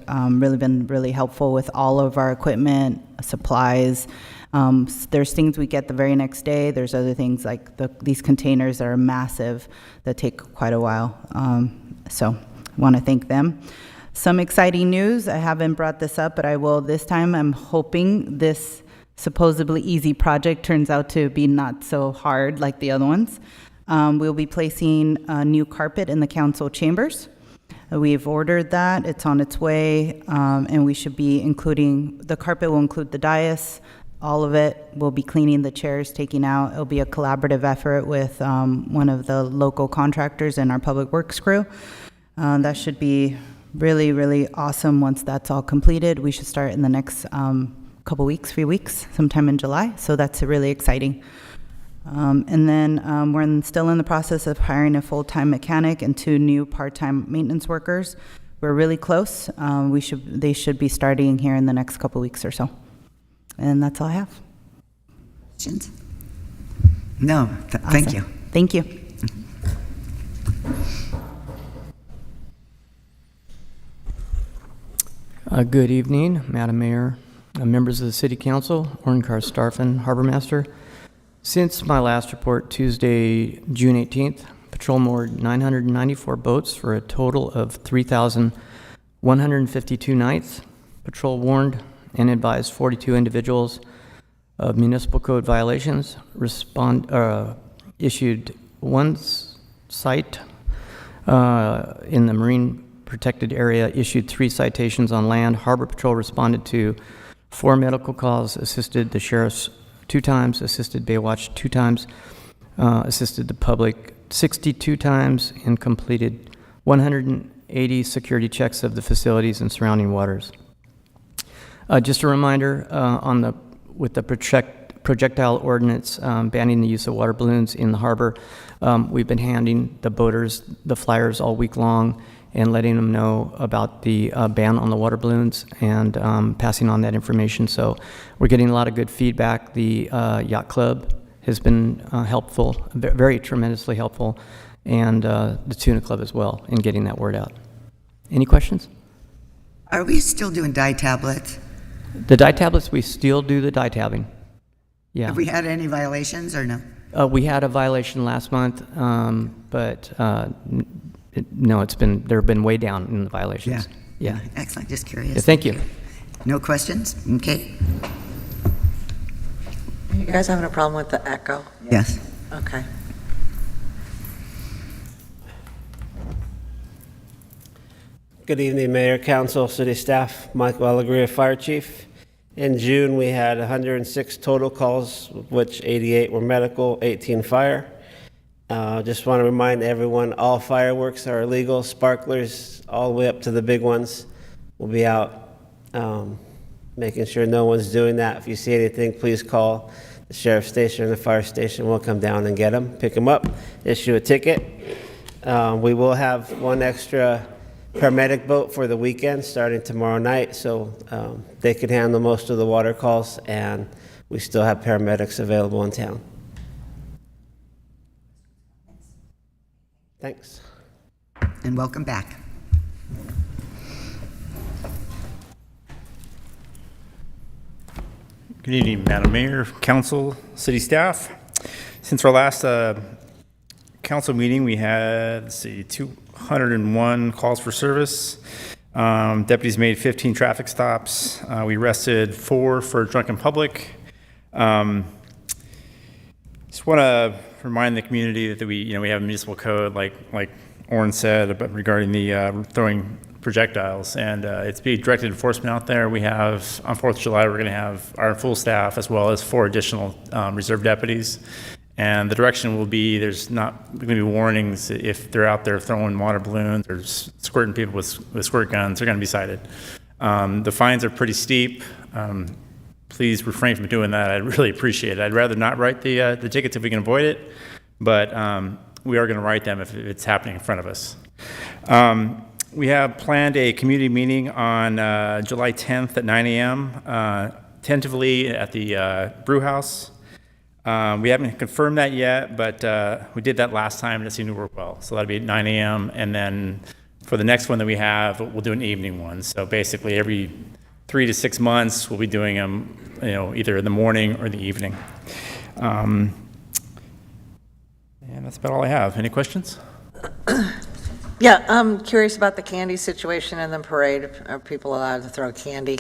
really been really helpful with all of our equipment, supplies. There's things we get the very next day. There's other things like these containers that are massive that take quite a while. So I want to thank them. Some exciting news. I haven't brought this up, but I will this time. I'm hoping this supposedly easy project turns out to be not so hard like the other ones. We'll be placing a new carpet in the council chambers. We've ordered that. It's on its way, and we should be including, the carpet will include the dais, all of it. We'll be cleaning the chairs, taking out. It'll be a collaborative effort with one of the local contractors and our public works crew. That should be really, really awesome once that's all completed. We should start in the next couple weeks, few weeks, sometime in July. So that's really exciting. And then we're still in the process of hiring a full-time mechanic and 2 new part-time maintenance workers. We're really close. They should be starting here in the next couple weeks or so. And that's all I have. Questions? No, Awesome. Thank you. Thank you. Good evening, Madam Mayor, members of the City Council, Orrin Starfin, Harbor Master. Since my last report, Tuesday, June 18th, Patrol moored 994 boats for a total of 3,152 nights. Patrol warned and advised 42 individuals of municipal code violations, issued 1 cite in the marine protected area, issued 3 citations on land. Harbor Patrol responded to 4 medical calls, assisted the sheriff's 2 times, assisted Baywatch 2 times, assisted the public 62 times, and completed 180 security checks of the facilities and surrounding waters. Just a reminder with the projectile ordinance banning the use of water balloons in the harbor, we've been handing the boaters the flyers all week long and letting them know about the ban on the water balloons and passing on that information. So we're getting a lot of good feedback. The Yacht Club has been helpful, very tremendously helpful, and the Tuna Club as well in getting that word out. Any questions? Are we still doing dye tablets? The dye tablets, we still do the dye tabbing. Yeah. Have we had any violations or no? We had a violation last month, but no, there have been way down in the violations. Yeah. Excellent. Just curious. Yeah, thank you. No questions? Okay. You guys having a problem with the echo? Yes. Okay. Good evening, Mayor, Council, City Staff. Michael Alegria, Fire Chief. In June, we had 106 total calls, of which 88 were medical, 18 fire. Just want to remind everyone, all fireworks are illegal. Sparklers, all the way up to the big ones, will be out, making sure no one's doing that. If you see anything, please call the sheriff's station or the fire station. We'll come down and get them, pick them up, issue a ticket. We will have 1 extra paramedic boat for the weekend starting tomorrow night, so they could handle most of the water calls, and we still have paramedics available in town. Thanks. And welcome back. Good evening, Madam Mayor, Council, City Staff. Since our last council meeting, we had, let's see, 201 calls for service. Deputies made 15 traffic stops. We arrested 4 for drunken public. Just want to remind the community that we have a municipal code, like Orrin said, about regarding the throwing projectiles, and it's being directed enforcement out there. We have on 4th of July, we're going to have our full staff as well as 4 additional reserve deputies. And the direction will be there's not going to be warnings if they're out there throwing water balloons or squirting people with squirt guns. They're going to be cited. The fines are pretty steep. Please refrain from doing that. I'd really appreciate it. I'd rather not write the tickets if we can avoid it, but we are going to write them if it's happening in front of us. We have planned a community meeting on July 10th at 9 a.m., tentatively at the Brew House. We haven't confirmed that yet, but we did that last time and it seemed to work well. So that'll be at 9 a.m. and then For the next one that we have, we'll do an evening one. So basically, every 3 to 6 months, we'll be doing them, either in the morning or the evening. And that's about all I have. Any questions? Yeah, I'm curious about the candy situation in the parade. Are people allowed to throw candy?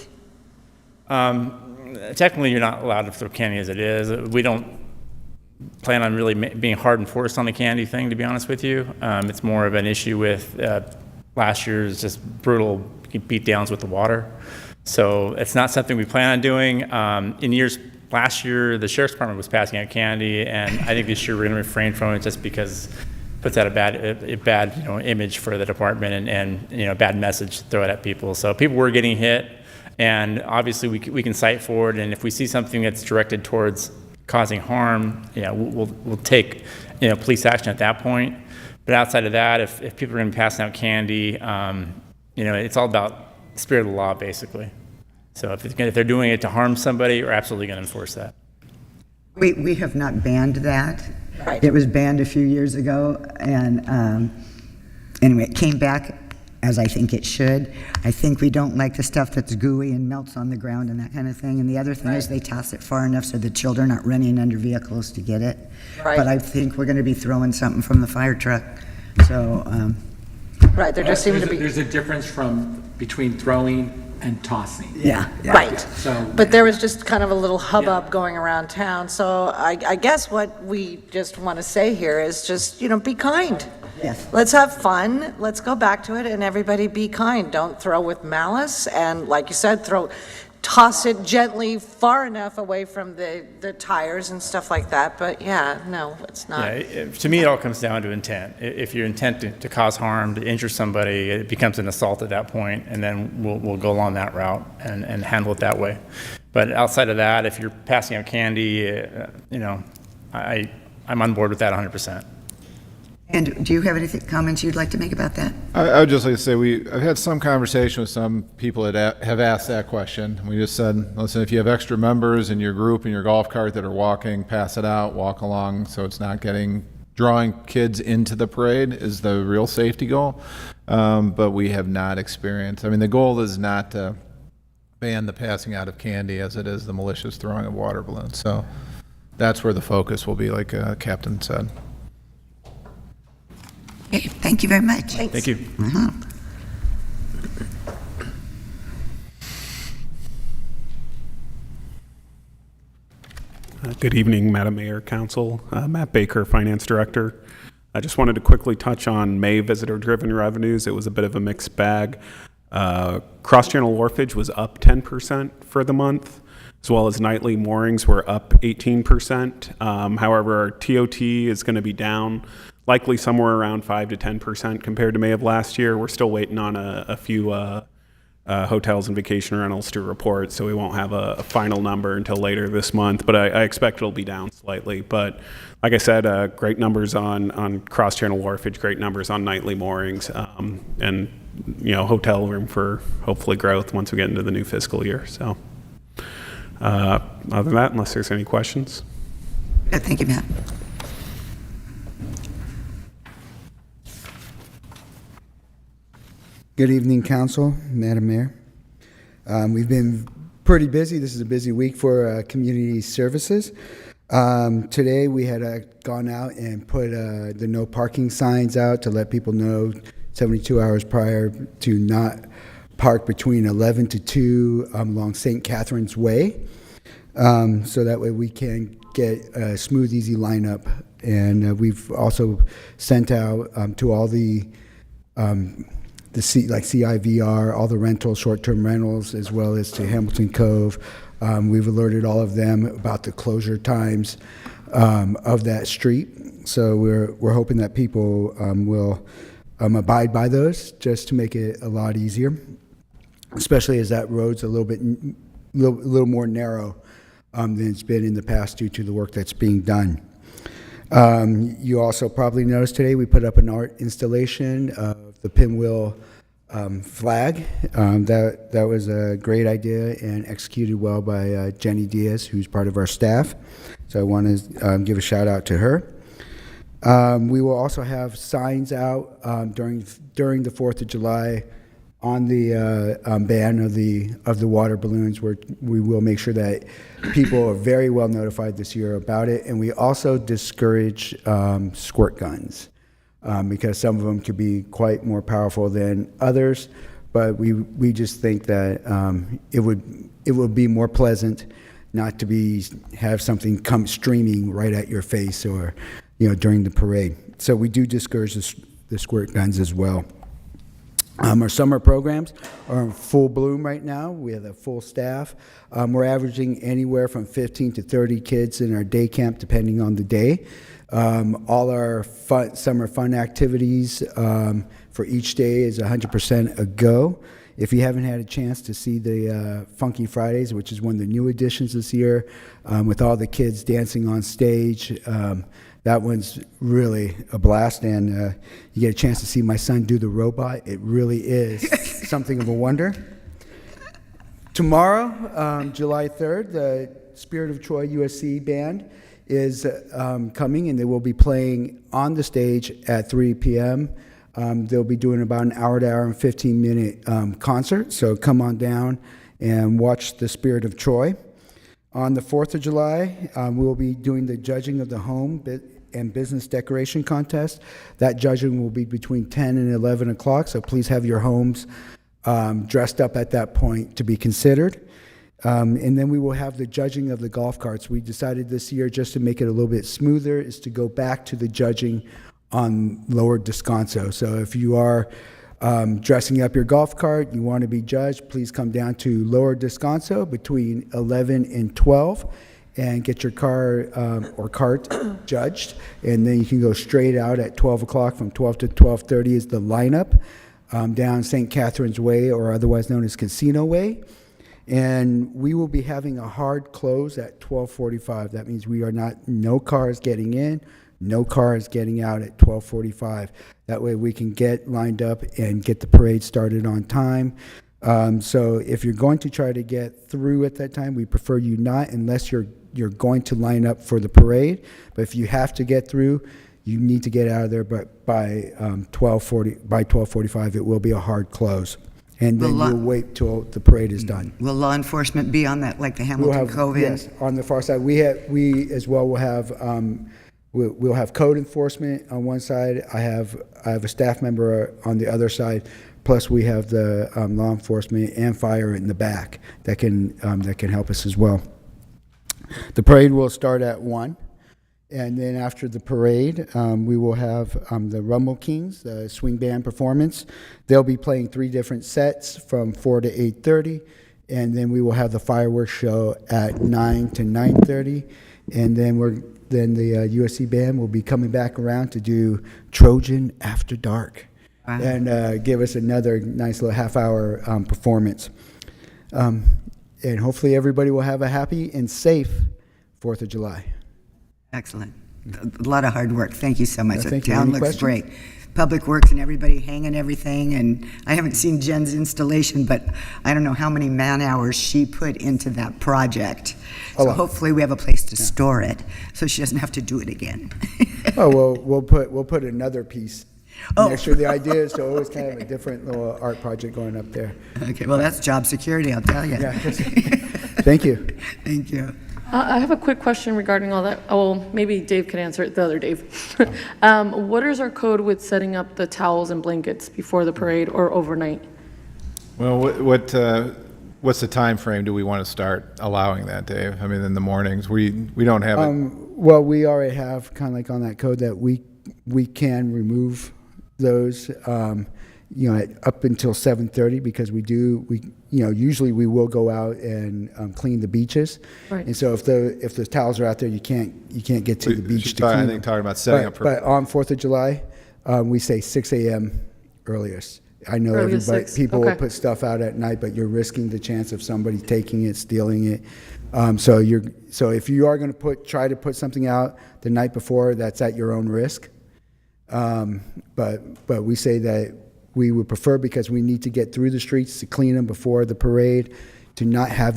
Technically, you're not allowed to throw candy as it is. We don't plan on really being hard enforced on the candy thing, to be honest with you. It's more of an issue with last year's just brutal beat downs with the water. So it's not something we plan on doing. Last year, the sheriff's department was passing out candy, and I think this year we're going to refrain from it just because it puts out a bad image for the department and bad message to throw it at people. So people were getting hit, and obviously we can cite for it, and if we see something that's directed towards causing harm, we'll take police action at that point. But outside of that, if people are going to be passing out candy, it's all about the spirit of the law, basically. So if they're doing it to harm somebody, we're absolutely going to enforce that. We have not banned that. Right. It was banned a few years ago, and anyway, it came back as I think it should. I think we don't like the stuff that's gooey and melts on the ground and that kind of thing. And the other thing is they toss it far enough so the children aren't running under vehicles to get it. Right. But I think we're going to be throwing something from the fire truck. So, Right, there just seemed to be. There's a difference between throwing and tossing. yeah. Right. So- But there was just kind of a little hubbub going around town. So I guess what we just want to say here is just, be kind. Yes. Let's have fun. Let's go back to it and everybody be kind. Don't throw with malice. And like you said, toss it gently far enough away from the tires and stuff like that. But yeah, no, it's not. Yeah, to me, it all comes down to intent. If your intent to cause harm, to injure somebody, it becomes an assault at that point, and then we'll go along that route and handle it that way. But outside of that, if you're passing out candy, I'm on board with that 100%. And do you have any comments you'd like to make about that? I would just like to say I've had some conversation with some people that have asked that question. We just said, listen, if you have extra members in your group in your golf cart that are walking, pass it out, walk along, so it's not drawing kids into the parade is the real safety goal. But we have not experienced. The goal is not to ban the passing out of candy as it is the malicious throwing of water balloons. So that's where the focus will be, like Captain said. Okay, thank you very much. Thank you. Good evening, Madam Mayor, Council. Matt Baker, Finance Director. I just wanted to quickly touch on May visitor-driven revenues. It was a bit of a mixed bag. Cross-channel wharfage was up 10% for the month, as well as nightly moorings were up 18%. However, our TOT is going to be down likely somewhere around 5 to 10% compared to May of last year. We're still waiting on a few hotels and vacation rentals to report, so we won't have a final number until later this month, but I expect it'll be down slightly. But like I said, great numbers on cross-channel wharfage, great numbers on nightly moorings, and hotel room for hopefully growth once we get into the new fiscal year. So other than that, unless there's any questions. Yeah, thank you, Matt. Good evening, Council, Madam Mayor. We've been pretty busy. This is a busy week for community services. Today we had gone out and put the no parking signs out to let people know 72 hours prior to not park between 11 to 2 along St. Catherine's Way. So that way we can get a smooth, easy lineup. And we've also sent out to all the CIVR, all the rentals, short-term rentals, as well as to Hamilton Cove. We've alerted all of them about the closure times of that street. So we're hoping that people will abide by those, just to make it a lot easier, especially as that road's a little more narrow than it's been in the past due to the work that's being done. You also probably noticed today we put up an art installation of the Pinwheel flag. That was a great idea and executed well by Jenny Diaz, who's part of our staff. So I want to give a shout out to her. We will also have signs out during the 4th of July on the ban of the water balloons, where we will make sure that people are very well notified this year about it. And we also discourage squirt guns because some of them could be quite more powerful than others. But we just think that it would be more pleasant not to have something come streaming right at your face or during the parade. So we do discourage the squirt guns as well. Our summer programs are in full bloom right now. We have a full staff. We're averaging anywhere from 15 to 30 kids in our day camp, depending on the day. All our summer fun activities for each day is 100% a go. If you haven't had a chance to see the Funky Fridays, which is one of the new additions this year, with all the kids dancing on stage, that one's really a blast, and you get a chance to see my son do the robot. It really is something of a wonder. Tomorrow, July 3rd, the Spirit of Troy USC band is coming, and they will be playing on the stage at 3 p.m. They'll be doing about an hour to hour and 15-minute concert, so come on down and watch the Spirit of Troy. On the 4th of July, we'll be doing the judging of the home and business decoration contest. That judging will be between 10 and 11 o'clock, so please have your homes dressed up at that point to be considered. And then we will have the judging of the golf carts. We decided this year, just to make it a little bit smoother, is to go back to the judging on Lower Descanso. So if you are dressing up your golf cart, you want to be judged, please come down to Lower Descanso between 11 and 12 and get your car or cart judged. And then you can go straight out at 12 o'clock. From 12 to 12:30 is the lineup down St. Catherine's Way, or otherwise known as Casino Way. And we will be having a hard close at 12:45. That means no cars getting in, no cars getting out at 12:45. That way we can get lined up and get the parade started on time. So if you're going to try to get through at that time, we prefer you not, unless you're going to line up for the parade. But if you have to get through, you need to get out of there. But by 12:45, it will be a hard close. And then you'll wait till the parade is done. Will law enforcement be on that, like the Hamilton Cove end? Yes, on the far side. We as well will have we'll have code enforcement on one side. I have a staff member on the other side. Plus, we have the law enforcement and fire in the back that can help us as well. The parade will start at 1, and then after the parade, we will have the Rumble Kings, the swing band performance. They'll be playing 3 different sets from 4 to 8:30, and then we will have the fireworks show at 9 to 9:30, and then the USC band will be coming back around to do Trojan After Dark. Wow. And give us another nice little half-hour performance. And hopefully everybody will have a happy and safe 4th of July. Excellent. A lot of hard work. Thank you so much. The thank you. town Any looks questions? great. Public Works and everybody hanging everything. And I haven't seen Jen's installation, but I don't know how many man-hours she put into that project. So hopefully we have a place to store it, so she doesn't have to do it again. Oh, well, we'll put another piece next year. The idea is to always kind of have a different little art project going up there. Okay, well, that's job security, I'll tell you. Yeah. Thank you. Thank you. I have a quick question regarding all that. Oh, well, maybe Dave can answer it, the other Dave. What is our code with setting up the towels and blankets before the parade or overnight? Well, what's the time frame do we want to start allowing that, Dave? I mean, in the mornings, we don't have it. Well, we already have kind of like on that code that we can remove those, up until 7:30, because usually we will go out and clean the beaches. Right. And so if the towels are out there, you can't get to the beach to clean them. I think talking about setting up for. But on 4th of July, we say 6 a.m. earliest. I know people will put stuff out at night, but you're risking the chance of somebody taking it, stealing it. So if you are going to try to put something out the night before, that's at your own risk. But we say that we would prefer, because we need to get through the streets to clean them before the parade, to not have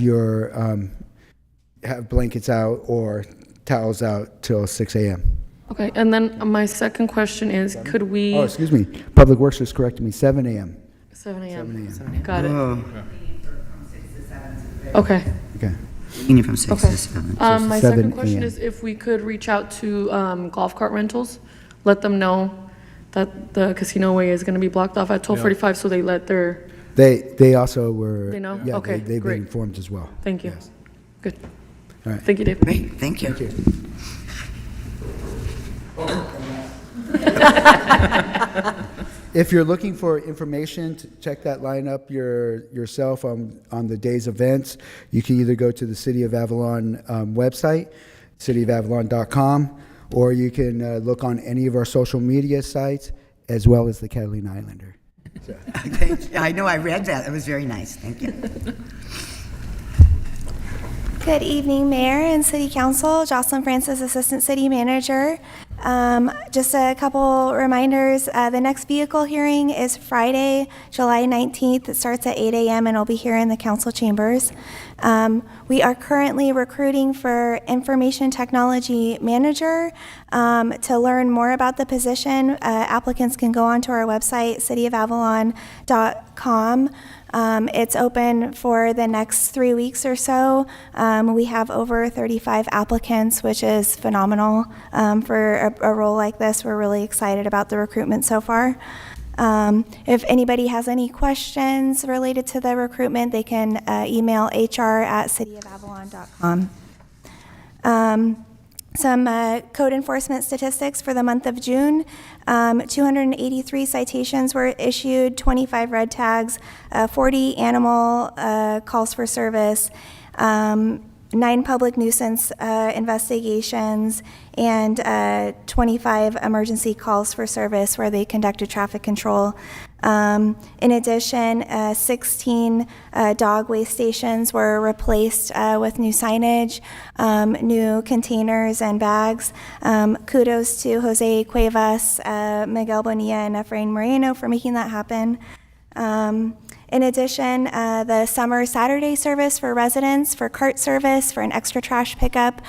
have blankets out or towels out till 6 a.m. Okay, and then my second question is, could we? Oh, excuse me. Public Works is correcting me. 7 a.m. 7 a.m. 7 a.m. Got it. Oh, Okay. Okay. meaning from 6 Okay. to 7. My 7 second question a.m. is if we could reach out to golf cart rentals, let them know that the Casino Way is going to be blocked off at 12:45, so they let their, They also were. They know? Yeah, Okay, they've great. been informed as well. thank you. Yes. Good. All right. Thank you, Dave. Great, thank you. If you're looking for information, to check that lineup yourself on the day's events. You can either go to the City of Avalon website, cityofavalon.com, or you can look on any of our social media sites, as well as the Catalina Islander. Thank you. I know, I read that. That was very nice. Thank you. Good evening, Mayor and City Council. Jocelyn Francis, Assistant City Manager. Just a couple reminders. The next vehicle hearing is Friday, July 19th. It starts at 8 a.m. and it'll be here in the council chambers. We are currently recruiting for Information Technology Manager. To learn more about the position, applicants can go onto our website, cityofavalon.com. It's open for the next 3 weeks or so. We have over 35 applicants, which is phenomenal for a role like this. We're really excited about the recruitment so far. If anybody has any questions related to the recruitment, they can email hr@cityofavalon.com. Some code enforcement statistics for the month of June. 283 citations were issued, 25 red tags, 40 animal calls for service, 9 public nuisance investigations, and 25 emergency calls for service where they conducted traffic control. In addition, 16 dog waste stations were replaced with new signage, new containers and bags. Kudos to Jose Cuevas, Miguel Bonilla, and Efrain Moreno for making that happen. In addition, the summer Saturday service for residents, for cart service, for an extra trash pickup,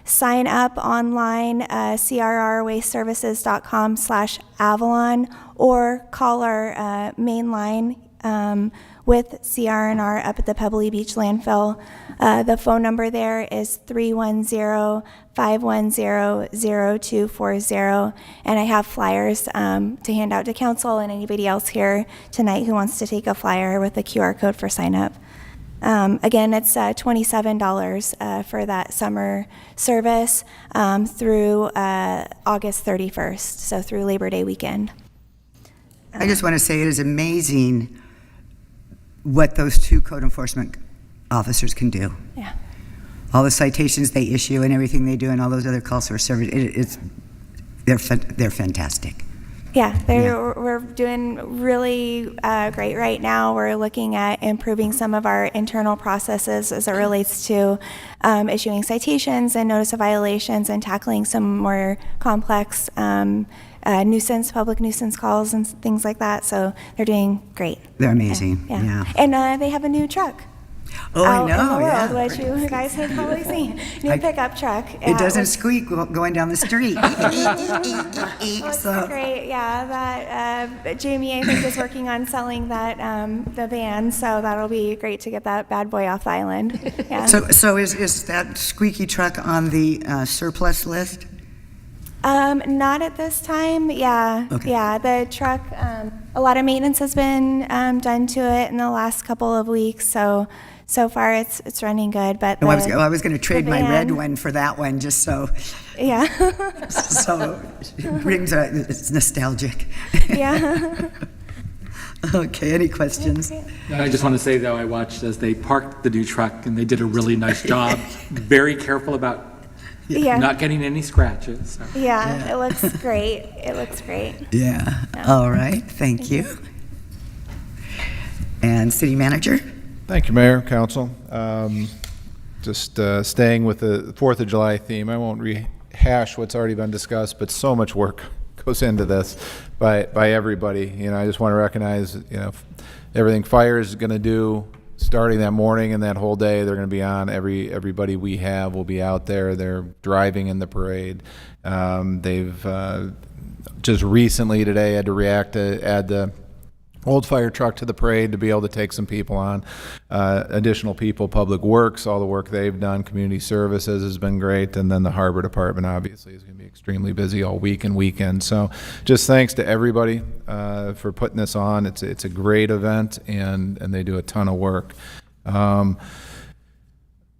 sign up online, crrwasteservices.com/Avalon, or call our main line with CR&R up at the Pebbly Beach landfill. The phone number there is 310-510-0240, and I have flyers to hand out to council and anybody else here tonight who wants to take a flyer with the QR code for sign up. Again, it's $27 for that summer service through August 31st, so through Labor Day weekend. I just want to say it is amazing what those 2 code enforcement officers can do. Yeah. All the citations they issue and everything they do and all those other calls for service, they're fantastic. Yeah, we're doing really great right now. We're looking at improving some of our internal processes as it relates to issuing citations and notice of violations and tackling some more complex public nuisance calls and things like that. So they're doing great. They're amazing, yeah. And they have a new truck. Oh, out I know, in the world, yeah. which you guys have probably seen. New pickup truck. It doesn't squeak going down the street. It's So- great, yeah. That Jamie, I think, is working on selling that the van, so that'll be great to get that bad boy off the island. Yeah. So is that squeaky truck on the surplus list? Not at this time. Yeah, Okay. yeah. The truck, a lot of maintenance has been done to it in the last couple of weeks, so far it's running good. But I was going to trade my red van- one for that one, just so Yeah, it brings it's nostalgic. yeah. Okay, any questions? I just want to say, though, I watched as they parked the new truck, and they did a really nice job, very careful about Yeah. not getting any scratches. So. Yeah, it looks great. It looks great. Yeah. All right. Thank you. And city manager? Thank you, Mayor, Council. Just staying with the 4th of July theme, I won't rehash what's already been discussed, but so much work goes into this by everybody. I just want to recognize, everything fire is going to do, starting that morning and that whole day, they're going to be on. Everybody we have will be out there. They're driving in the parade. They've just recently today had to react to add the old fire truck to the parade to be able to take some people on. Additional people, Public Works, all the work they've done, Community Services has been great, and then the Harbor Department obviously is going to be extremely busy all week and weekend. So just thanks to everybody for putting this on. It's a great event, and they do a ton of work.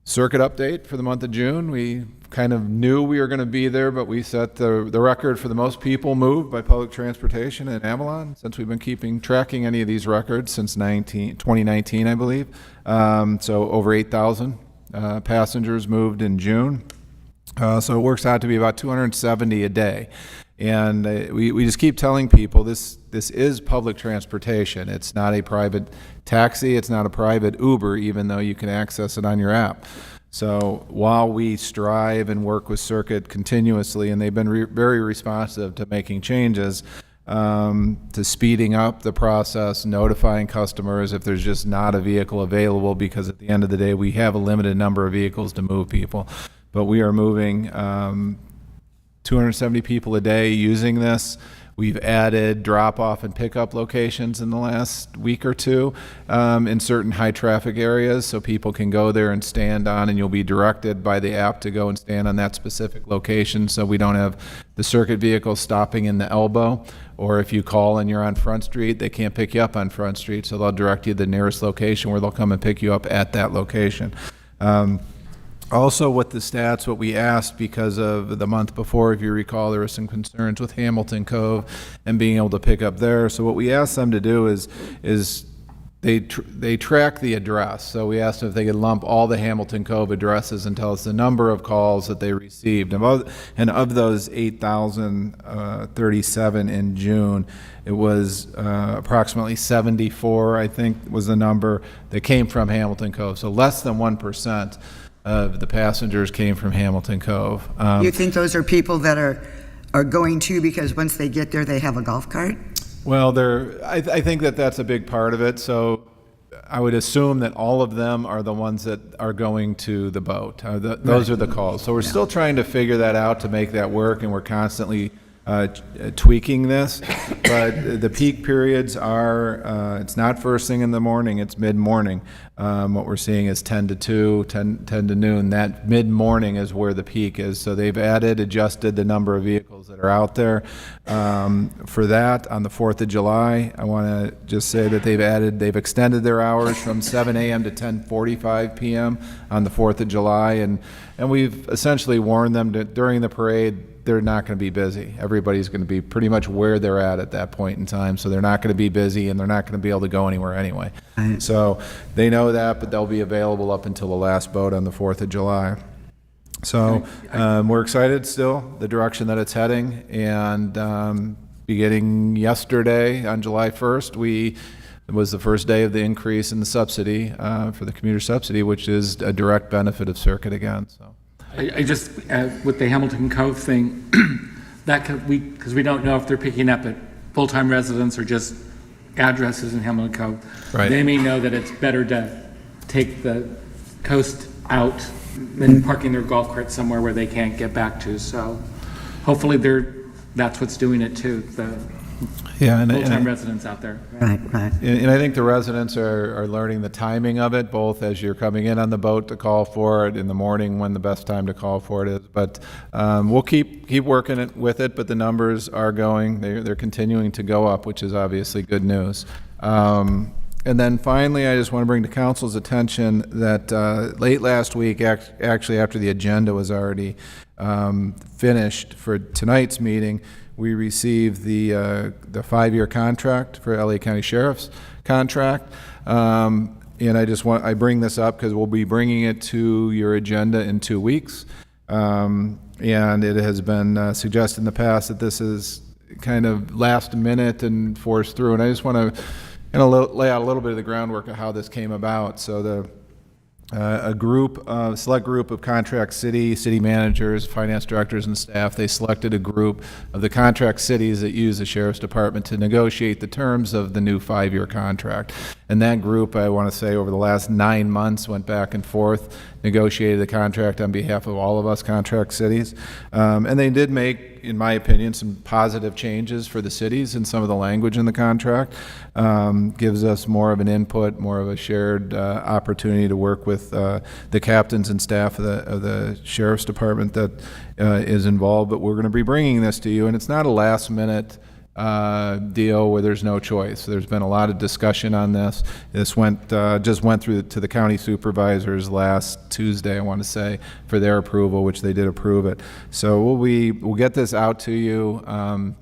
Circuit update for the month of June. We kind of knew we were going to be there, but we set the record for the most people moved by public transportation in Avalon, since we've been tracking any of these records since 2019, I believe. So over 8,000 passengers moved in June. So it works out to be about 270 a day. And we just keep telling people this is public transportation. It's not a private taxi. It's not a private Uber, even though you can access it on your app. So while we strive and work with Circuit continuously, and they've been very responsive to making changes, to speeding up the process, notifying customers if there's just not a vehicle available, because at the end of the day, we have a limited number of vehicles to move people. But we are moving 270 people a day using this. We've added drop-off and pickup locations in the last week or two in certain high-traffic areas, so people can go there and stand on, and you'll be directed by the app to go and stand on that specific location, so we don't have the Circuit vehicle stopping in the elbow. Or if you call and you're on Front Street, they can't pick you up on Front Street, so they'll direct you to the nearest location where they'll come and pick you up at that location. Also with the stats, what we asked, because of the month before, if you recall, there were some concerns with Hamilton Cove and being able to pick up there. So what we asked them to do is they track the address. So we asked them if they could lump all the Hamilton Cove addresses and tell us the number of calls that they received. And of those 8,037 in June, it was approximately 74, I think was the number, that came from Hamilton Cove. So less than 1% of the passengers came from Hamilton Cove. You think those are people that are going to, because once they get there, they have a golf cart? Well, I think that's a big part of it. So I would assume that all of them are the ones that are going to the boat. Those are the calls. So we're still trying to figure that out to make that work, and we're constantly tweaking this. But the peak periods are, it's not first thing in the morning, it's mid-morning. What we're seeing is 10 to 2, 10 to noon. That mid-morning is where the peak is. So they've adjusted the number of vehicles that are out there. For that, on the 4th of July, I want to just say that they've extended their hours from 7 a.m. to 10:45 p.m. on the 4th of July. And we've essentially warned them that during the parade, they're not going to be busy. Everybody's going to be pretty much where they're at that point in time. So they're not going to be busy, and they're not going to be able to go anywhere anyway. So they know that, but they'll be available up until the last boat on the 4th of July. So we're excited still, the direction that it's heading. And beginning yesterday on July 1st, it was the first day of the increase in the subsidy for the commuter subsidy, which is a direct benefit of Circuit again. So. I just, with the Hamilton Cove thing, because we don't know if they're picking up at full-time residents or just addresses in Hamilton Cove. Right. They may know that it's better to take the coast out than parking their golf cart somewhere where they can't get back to. So hopefully that's what's doing it too, the full-time residents out there. Right. And I think the residents are learning the timing of it, both as you're coming in on the boat to call for it in the morning, when the best time to call for it is. But we'll keep working with it, but the numbers are going, they're continuing to go up, which is obviously good news. And then finally, I just want to bring to council's attention that late last week, actually after the agenda was already finished for tonight's meeting, we received the 5-year contract for LA County Sheriff's contract. And I bring this up because we'll be bringing it to your agenda in 2 weeks. And it has been suggested in the past that this is kind of last minute and forced through. And I just want to lay out a little bit of the groundwork of how this came about. So select group of contract city managers, finance directors, and staff. They selected a group of the contract cities that use the Sheriff's Department to negotiate the terms of the new 5-year contract. And that group, I want to say, over the last 9 months, went back and forth, negotiated the contract on behalf of all of us contract cities. And they did make, in my opinion, some positive changes for the cities in some of the language in the contract. Gives us more of an input, more of a shared opportunity to work with the captains and staff of the Sheriff's Department that is involved. But we're going to be bringing this to you, and it's not a last-minute deal where there's no choice. There's been a lot of discussion on this. This just went through to the county supervisors last Tuesday, I want to say, for their approval, which they did approve it. So we'll get this out to you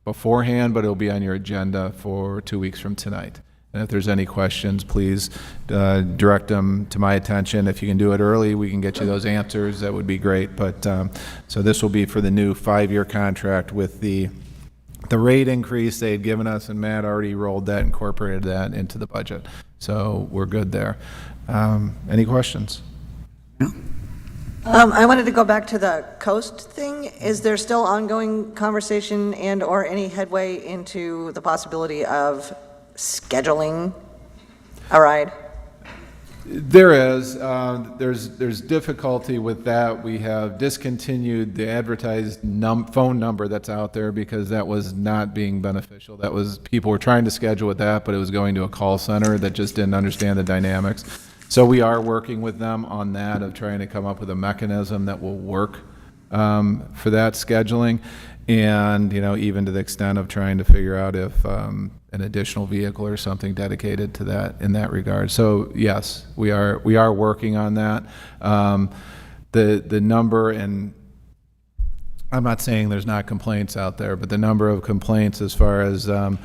beforehand, but it'll be on your agenda for 2 weeks from tonight. And if there's any questions, please direct them to my attention. If you can do it early, we can get you those answers. That would be great. But so this will be for the new 5-year contract with the rate increase they had given us, and Matt already rolled that, incorporated that into the budget. So we're good there. Any questions? I wanted to go back to the coast thing. Is there still ongoing conversation and or any headway into the possibility of scheduling a ride? There is. There's difficulty with that. We have discontinued the advertised phone number that's out there because that was not being beneficial. That was, people were trying to schedule with that, but it was going to a call center that just didn't understand the dynamics. So we are working with them on that, of trying to come up with a mechanism that will work for that scheduling. And, even to the extent of trying to figure out if an additional vehicle or something dedicated to that in that regard. So yes, we are working on that. The number, and I'm not saying there's not complaints out there, but the number of complaints as far as not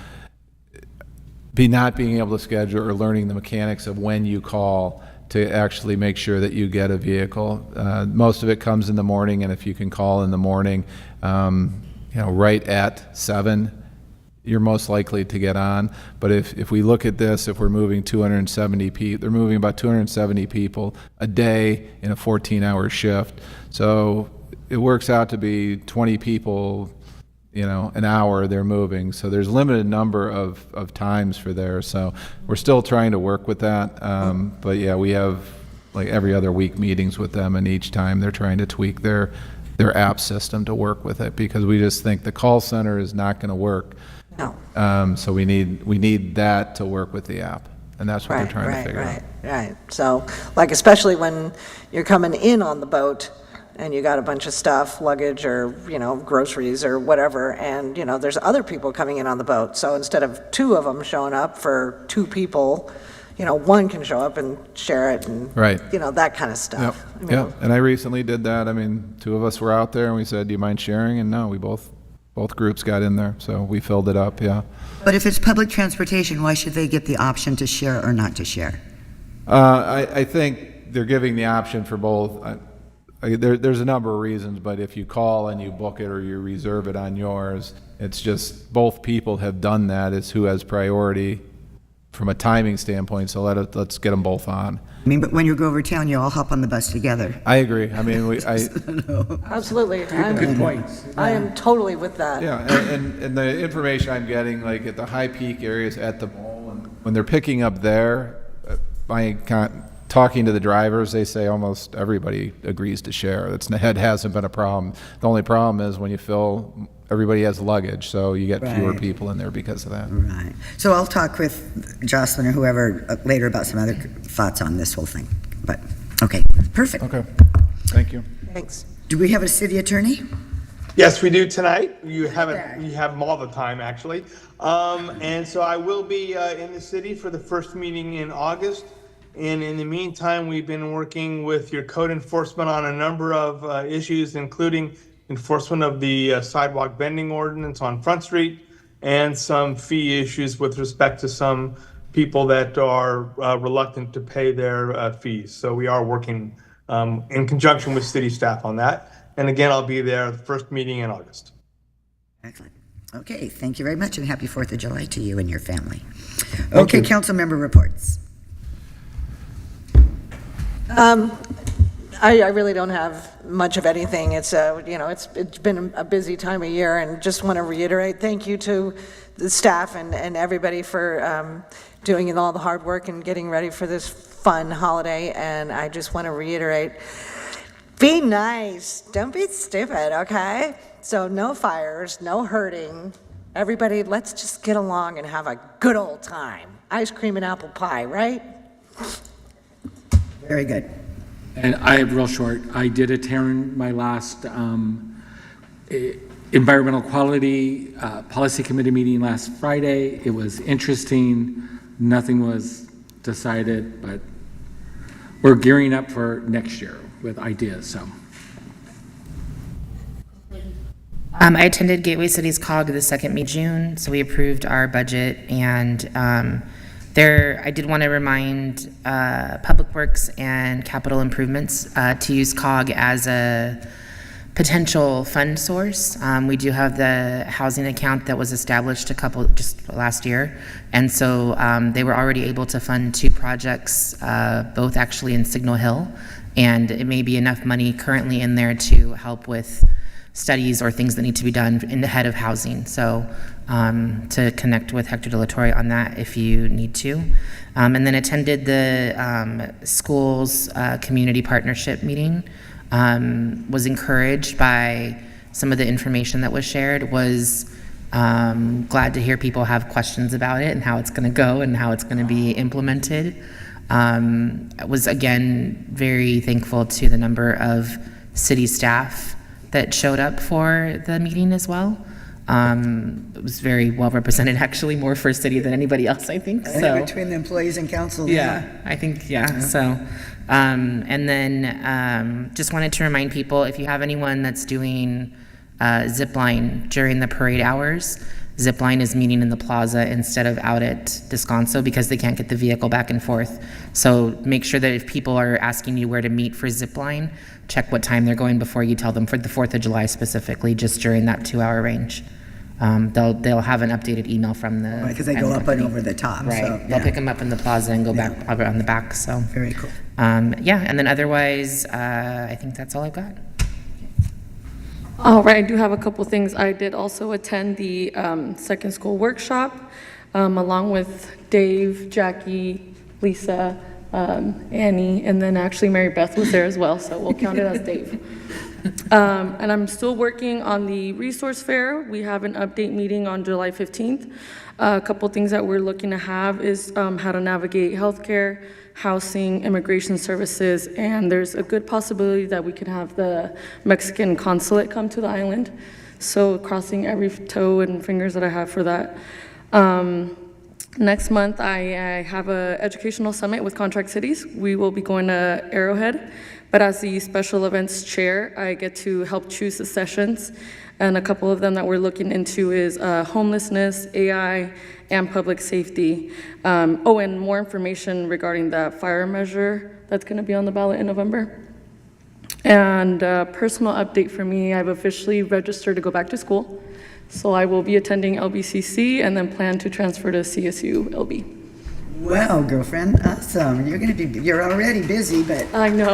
being able to schedule or learning the mechanics of when you call to actually make sure that you get a vehicle. Most of it comes in the morning, and if you can call in the morning, right at 7, you're most likely to get on. But if we look at this, if we're moving 270 people, they're moving about 270 people a day in a 14-hour shift. So it works out to be 20 people, an hour they're moving. So there's limited number of times for there. So we're still trying to work with that. But yeah, we have like every other week meetings with them, and each time they're trying to tweak their app system to work with it, because we just think the call center is not going to work. No. So we need that to work with the app, and that's what we're trying to figure out. Right. So, especially when you're coming in on the boat and you got a bunch of stuff, luggage or, groceries or whatever, and, there's other people coming in on the boat. So instead of 2 of them showing up for 2 people, one can show up and share it and, Right. That kind of stuff. Yep. And I recently did that. 2 of us were out there and we said, do you mind sharing? And no, we both groups got in there. So we filled it up. Yeah. But if it's public transportation, why should they get the option to share or not to share? I think they're giving the option for both. There's a number of reasons, but if you call and you book it or you reserve it on yours, it's just both people have done that. It's who has priority from a timing standpoint, so let's get them both on. But when you go over town, you all hop on the bus together. I agree. Absolutely. Good points. I am totally with that. Yeah, and the information I'm getting, like at the high peak areas at the mall, and when they're picking up there, talking to the drivers, they say almost everybody agrees to share. It hasn't been a problem. The only problem is when you fill, everybody has luggage, so you get fewer people in there because of that. Right. So I'll talk with Jocelyn or whoever later about some other thoughts on this whole thing. But, okay, perfect. Okay, thank you. Thanks. Do we have a city attorney? Yes, we do tonight. You have them all the time, actually. And so I will be in the city for the first meeting in August. And in the meantime, we've been working with your code enforcement on a number of issues, including enforcement of the sidewalk bending ordinance on Front Street and some fee issues with respect to some people that are reluctant to pay their fees. So we are working in conjunction with city staff on that. And again, I'll be there the first meeting in August. Excellent. Okay, thank you very much, and happy 4th of July to you and your family. Okay, council member reports. I really don't have much of anything. It's it's been a busy time of year, and just want to reiterate thank you to the staff and everybody for doing all the hard work and getting ready for this fun holiday. And I just want to reiterate, be nice, don't be stupid, okay? So no fires, no hurting. Everybody, let's just get along and have a good old time. Ice cream and apple pie, right? Very good. And I have real short, I did attend my last environmental quality policy committee meeting last Friday. It was interesting. Nothing was decided, but we're gearing up for next year with ideas, so. I attended Gateway Cities COG the second meeting in June, so we approved our budget, and I did want to remind Public Works and Capital Improvements to use COG as a potential fund source. We do have the housing account that was established just last year, and so they were already able to fund 2 projects, both actually in Signal Hill, and it may be enough money currently in there to help with studies or things that need to be done in the head of housing. So to connect with Hector De La Torre on that if you need to. And then attended the schools community partnership meeting. Was encouraged by some of the information that was shared, was glad to hear people have questions about it and how it's going to go and how it's going to be implemented. I was again very thankful to the number of city staff that showed up for the meeting as well. It was very well represented, actually, more for city than anybody else, I think. So Between the employees and council. I think, so. And then just wanted to remind people, if you have anyone that's doing zip line during the parade hours, zip line is meeting in the plaza instead of out at Descanso because they can't get the vehicle back and forth. So make sure that if people are asking you where to meet for zip line, check what time they're going before you tell them for the 4th of July specifically, just during that 2-hour range. They'll have an updated email from the Because they go up and over the top. Right. So, They'll pick them up in the plaza and go back on the back. So very cool. and then otherwise, I think that's all I've got. All right, I do have a couple things. I did also attend the second school workshop along with Dave, Jackie, Lisa, Annie, and then actually Mary Beth was there as well, so we'll count it as Dave. And I'm still working on the resource fair. We have an update meeting on July 15th. A couple things that we're looking to have is how to navigate healthcare, housing, immigration services, and there's a good possibility that we could have the Mexican consulate come to the island. So crossing every toe and fingers that I have for that. Next month, I have an educational summit with Contract Cities. We will be going to Arrowhead, but as the special events chair, I get to help choose the sessions, and a couple of them that we're looking into is homelessness, AI, and public safety. And more information regarding that fire measure that's going to be on the ballot in November. And personal update for me, I've officially registered to go back to school. So I will be attending LBCC and then plan to transfer to CSU LB. Wow, girlfriend, awesome. You're already busy, but. I know.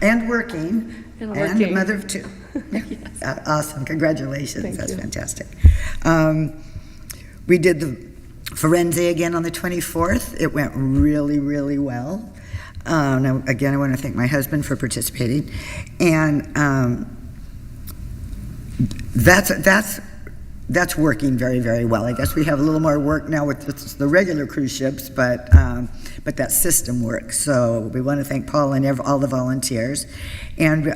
And working. And a mother of 2. Yes. Awesome, congratulations. Thank That's you. fantastic. We did the Forense again on the 24th. It went really, really well. Now, again, I want to thank my husband for participating. And that's working very, very well. I guess we have a little more work now with the regular cruise ships, but that system works. So we want to thank Paul and all the volunteers. And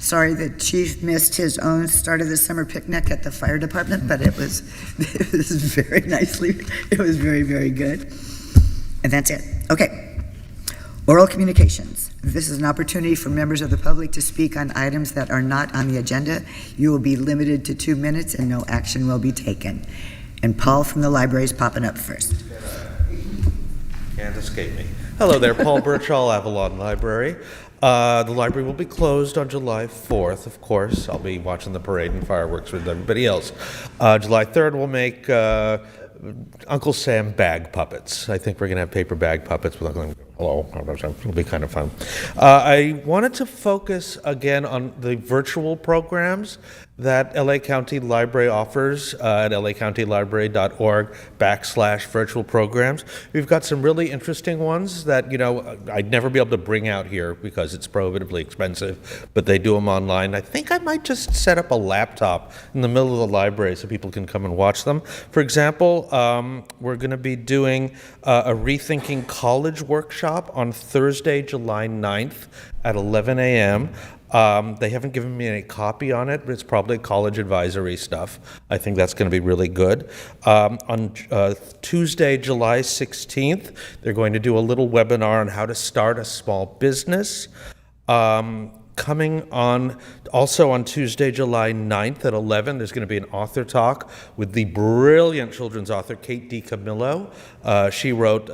sorry the chief missed his own start of the summer picnic at the fire department, but it was very nicely. It was very, very good. And that's it. Okay. Oral communications. This is an opportunity for members of the public to speak on items that are not on the agenda. You will be limited to 2 minutes and no action will be taken. And Paul from the library is popping up first. Can't escape me. Hello there, Paul Birchall, Avalon Library. The library will be closed on July 4th, of course. I'll be watching the parade and fireworks with everybody else. July 3rd, we'll make Uncle Sam bag puppets. I think we're going to have paper bag puppets with Uncle Hello, it'll be kind of fun. I wanted to focus again on the virtual programs that LA County Library offers at lacountylibrary.org/virtual programs. We've got some really interesting ones that, I'd never be able to bring out here because it's prohibitively expensive, but they do them online. I think I might just set up a laptop in the middle of the library so people can come and watch them. For example, we're going to be doing a Rethinking College workshop on Thursday, July 9th at 11 a.m. They haven't given me any copy on it, but it's probably college advisory stuff. I think that's going to be really good. On Tuesday, July 16th, they're going to do a little webinar on how to start a small business. Coming on, also on Tuesday, July 9th at 11, there's going to be an author talk with the brilliant children's author, Kate DiCamillo. She wrote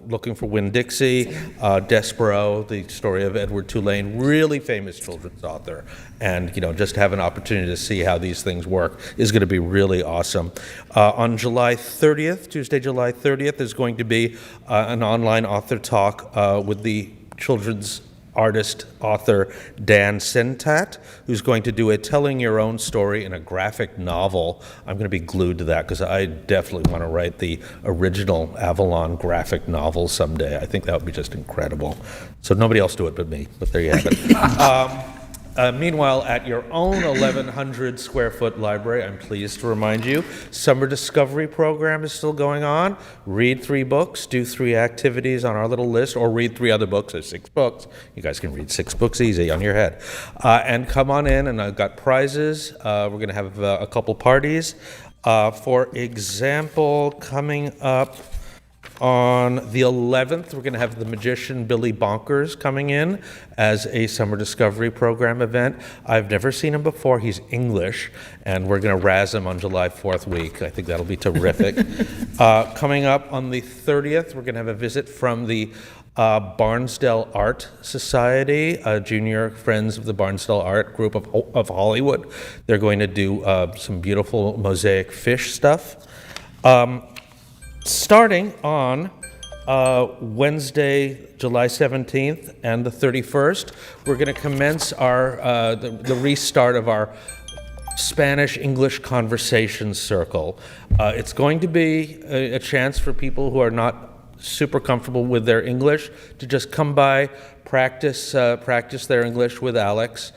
Looking for Winn-Dixie, Despereaux, the story of Edward Tulane, really famous children's author. And, just have an opportunity to see how these things work is going to be really awesome. On July 30th, Tuesday, July 30th, there's going to be an online author talk with the children's artist, author Dan Sentat, who's going to do a telling your own story in a graphic novel. I'm going to be glued to that because I definitely want to write the original Avalon graphic novel someday. I think that would be just incredible. So nobody else do it but me, but there you have it. Meanwhile, at your own 1,100 square foot library, I'm pleased to remind you, Summer Discovery Program is still going on. Read 3 books, do 3 activities on our little list, or read 3 other books. There's 6 books. You guys can read 6 books easy on your head. And come on in, and I've got prizes. We're going to have a couple parties. For example, coming up on the 11th, we're going to have the magician Billy Bonkers coming in as a Summer Discovery Program event. I've never seen him before. He's English, and we're going to razz him on July 4th week. I think that'll be terrific. Coming up on the 30th, we're going to have a visit from the Barnsdall Art Society, junior friends of the Barnsdall Art Group of Hollywood. They're going to do some beautiful mosaic fish stuff. Starting on Wednesday, July 17th and the 31st, we're going to commence our the restart of our Spanish-English Conversation Circle. It's going to be a chance for people who are not super comfortable with their English to just come by, practice their English with Alex.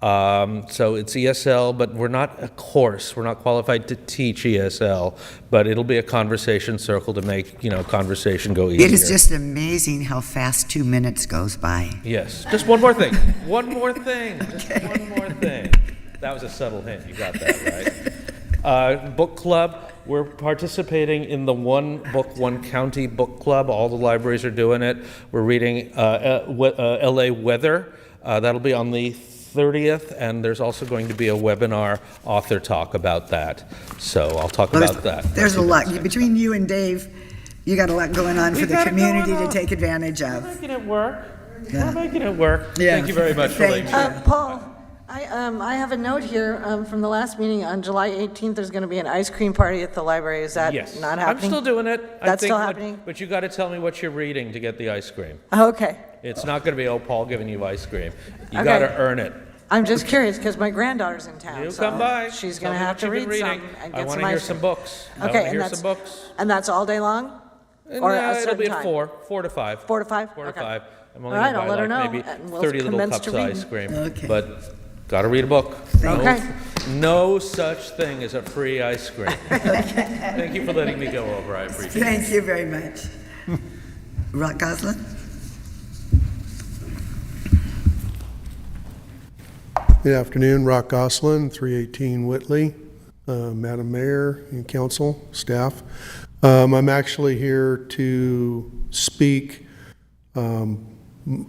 So it's ESL, but we're not a course. We're not qualified to teach ESL, but it'll be a conversation circle to make, conversation go easier. It is just amazing how fast 2 minutes goes by. Yes. Just one more thing. One more thing. Just one more thing. That was a subtle hint. You got that, right? Book club. We're participating in the One Book, One County book club. All the libraries are doing it. We're reading LA Weather. That'll be on the 30th, and there's also going to be a webinar author talk about that. So I'll talk about that. There's a lot. Between you and Dave, you got a lot going on for the community to take advantage of. We're making it work. Yeah. We're making it work. Yeah. Thank you very much for letting me. Paul, I have a note here from the last meeting. On July 18th, there's going to be an ice cream party at the library. Is that Yes. not happening? I'm still doing it. That's still happening? But you got to tell me what you're reading to get the ice cream. Okay. It's not going to be, Paul giving you ice cream. You Okay. got to earn it. I'm just curious because my granddaughter's in town. You so come by. She's Tell going to me have what to you've been read some reading. and I get want some to hear ice some cream. books. I Okay, want to hear some books. And that's all day long? Or a It'll certain be time? at 4 to 5. 4 to 5? 4 to okay. 5. I'm only All right, going I'll let to her buy know, maybe and we'll 30 little commence cups to of read. ice cream. Okay. But got to read a book. Okay. No such thing as a free ice cream. Thank you for letting me go over. I appreciate it. Thank you very much. Rock Goslin? Good afternoon, Rock Goslin, 318 Whitley, Madam Mayor and Council, staff. I'm actually here to speak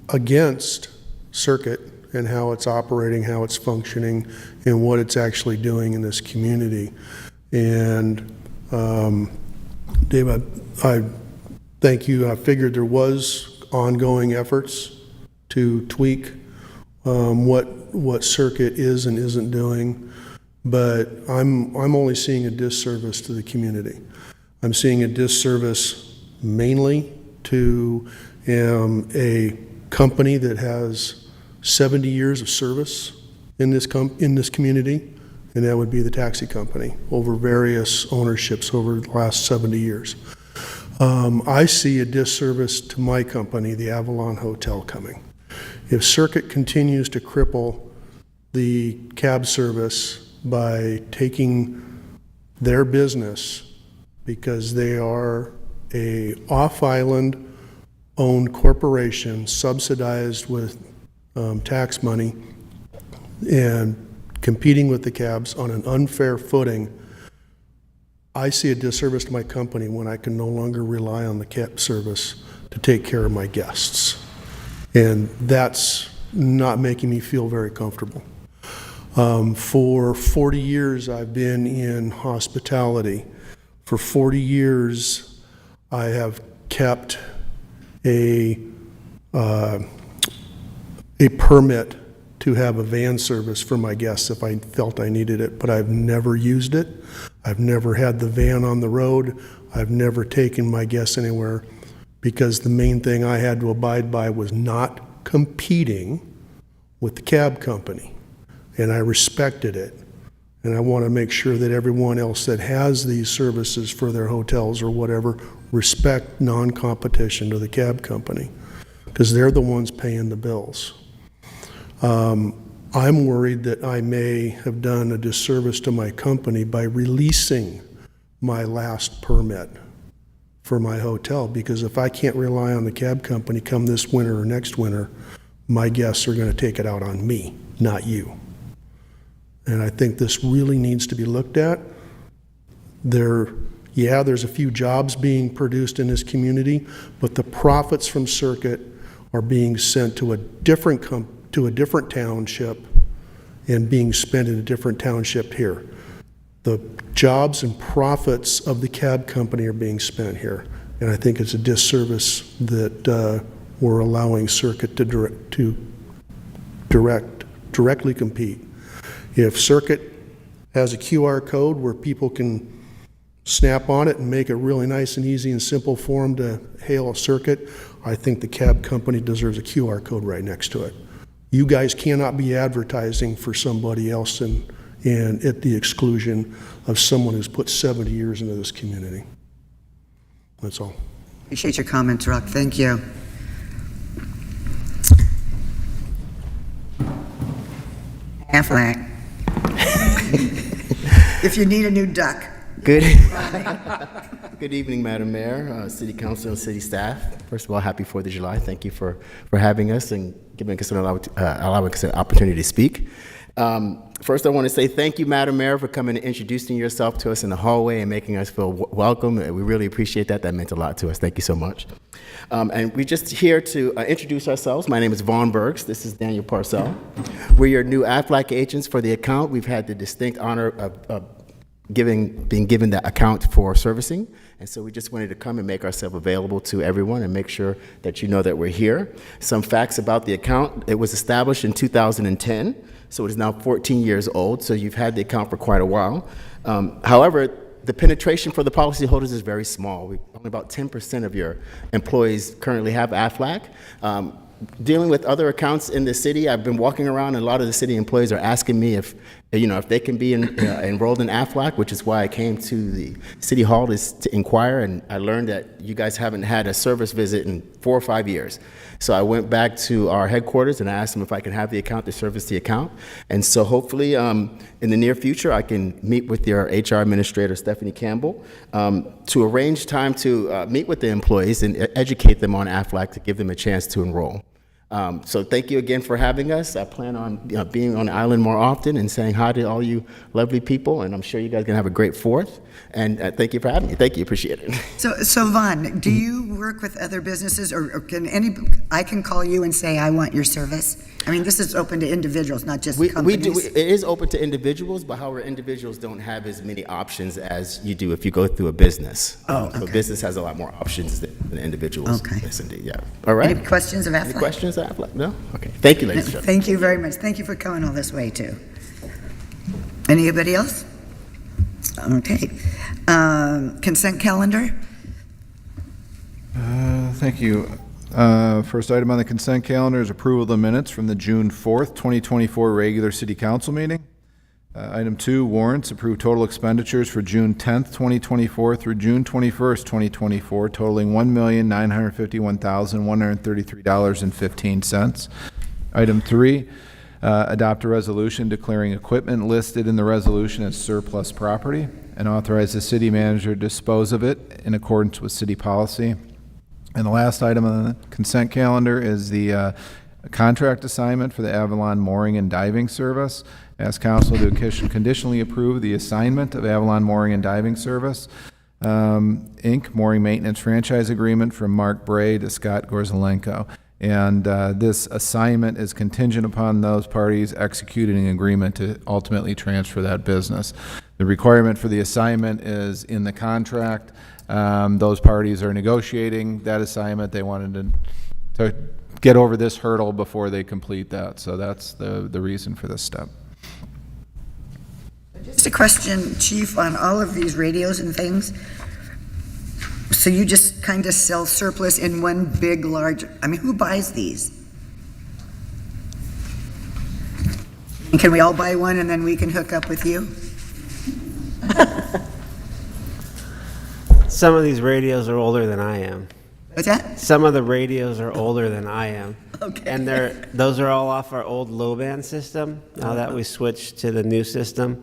against Circuit and how it's operating, how it's functioning, and what it's actually doing in this community. And Dave, I thank you. I figured there was ongoing efforts to tweak what Circuit is and isn't doing, but I'm only seeing a disservice to the community. I'm seeing a disservice mainly to am a company that has 70 years of service in this community, and that would be the taxi company, over various ownerships over the last 70 years. I see a disservice to my company, the Avalon Hotel, coming. If Circuit continues to cripple the cab service by taking their business because they are a off-island owned corporation subsidized with tax money and competing with the cabs on an unfair footing, I see a disservice to my company when I can no longer rely on the cab service to take care of my guests. And that's not making me feel very comfortable. For 40 years, I've been in hospitality. For 40 years, I have kept a permit to have a van service for my guests if I felt I needed it, but I've never used it. I've never had the van on the road. I've never taken my guests anywhere because the main thing I had to abide by was not competing with the cab company. And I respected it. And I want to make sure that everyone else that has these services for their hotels or whatever respect non-competition to the cab company because they're the ones paying the bills. I'm worried that I may have done a disservice to my company by releasing my last permit for my hotel, because if I can't rely on the cab company come this winter or next winter, my guests are going to take it out on me, not you. And I think this really needs to be looked at. There's a few jobs being produced in this community, but the profits from Circuit are being sent to a different township and being spent in a different township here. The jobs and profits of the cab company are being spent here. And I think it's a disservice that we're allowing Circuit to directly compete. If Circuit has a QR code where people can snap on it and make it really nice and easy and simple for them to hail a Circuit, I think the cab company deserves a QR code right next to it. You guys cannot be advertising for somebody else and at the exclusion of someone who's put 70 years into this community. That's all. Appreciate your comments, Rock. Thank you. Aflac. If you need a new duck. Good evening, Madam Mayor, City Council, and City staff. First of all, happy 4th of July. Thank you for having us and allowing us an opportunity to speak. First, I want to say thank you, Madam Mayor, for coming and introducing yourself to us in the hallway and making us feel welcome. We really appreciate that. That meant a lot to us. Thank you so much. And we're just here to introduce ourselves. My name is Vaughn Burks. This is Daniel Parcell. We're your new Aflac agents for the account. We've had the distinct honor of being given that account for servicing. And so we just wanted to come and make ourselves available to everyone and make sure that you know that we're here. Some facts about the account. It was established in 2010, so it is now 14 years old, so you've had the account for quite a while. However, the penetration for the policyholders is very small. Only about 10% of your employees currently have Aflac. Dealing with other accounts in the city, I've been walking around and a lot of the city employees are asking me if they can be enrolled in Aflac, which is why I came to the City Hall to inquire, and I learned that you guys haven't had a service visit in 4 or 5 years. So I went back to our headquarters and I asked them if I can have the account to service the account. And so hopefully in the near future, I can meet with your HR administrator, Stephanie Campbell, to arrange time to meet with the employees and educate them on Aflac to give them a chance to enroll. So thank you again for having us. I plan on being on the island more often and saying hi to all you lovely people, and I'm sure you guys are going to have a great 4th. And thank you for having me. Thank you. Appreciate it. So Vaughn, do you work with other businesses, or I can call you and say, I want your service? I mean, this is open to individuals, not just companies. We do. It is open to individuals, but however, individuals don't have as many options as you do if you go through a business. Oh, okay. So business has a lot more options than individuals. Okay. Yes, indeed. Yeah. All right. Any questions of Aflac? Any questions of Aflac? No? Okay. Thank you, ladies and gentlemen. Thank you very much. Thank you for coming all this way, too. Anybody else? Okay. Consent calendar? Thank you. First item on the consent calendar is approval of the minutes from the June 4th, 2024 regular city council meeting. Item 2, warrants. Approve total expenditures for June 10th, 2024 through June 21st, 2024, totaling $1,951,133.15. Item 3, adopt a resolution declaring equipment listed in the resolution as surplus property and authorize the city manager to dispose of it in accordance with city policy. And the last item on the consent calendar is the contract assignment for the Avalon Mooring and Diving Service. Ask council to conditionally approve the assignment of Avalon Mooring and Diving Service, Inc., mooring maintenance franchise agreement from Mark Bray to Scott Gorzelenko. And this assignment is contingent upon those parties executing an agreement to ultimately transfer that business. The requirement for the assignment is in the contract. Those parties are negotiating that assignment. They wanted to get over this hurdle before they complete that. So that's the reason for this step. Just a question, Chief, on all of these radios and things. So you just kind of sell surplus in one big, large, I mean, who buys these? And can we all buy one and then we can hook up with you? Some of these radios are older than I am. What's that? Some of the radios are older than I am. Okay. And those are all off our old low band system. Now that we switched to the new system,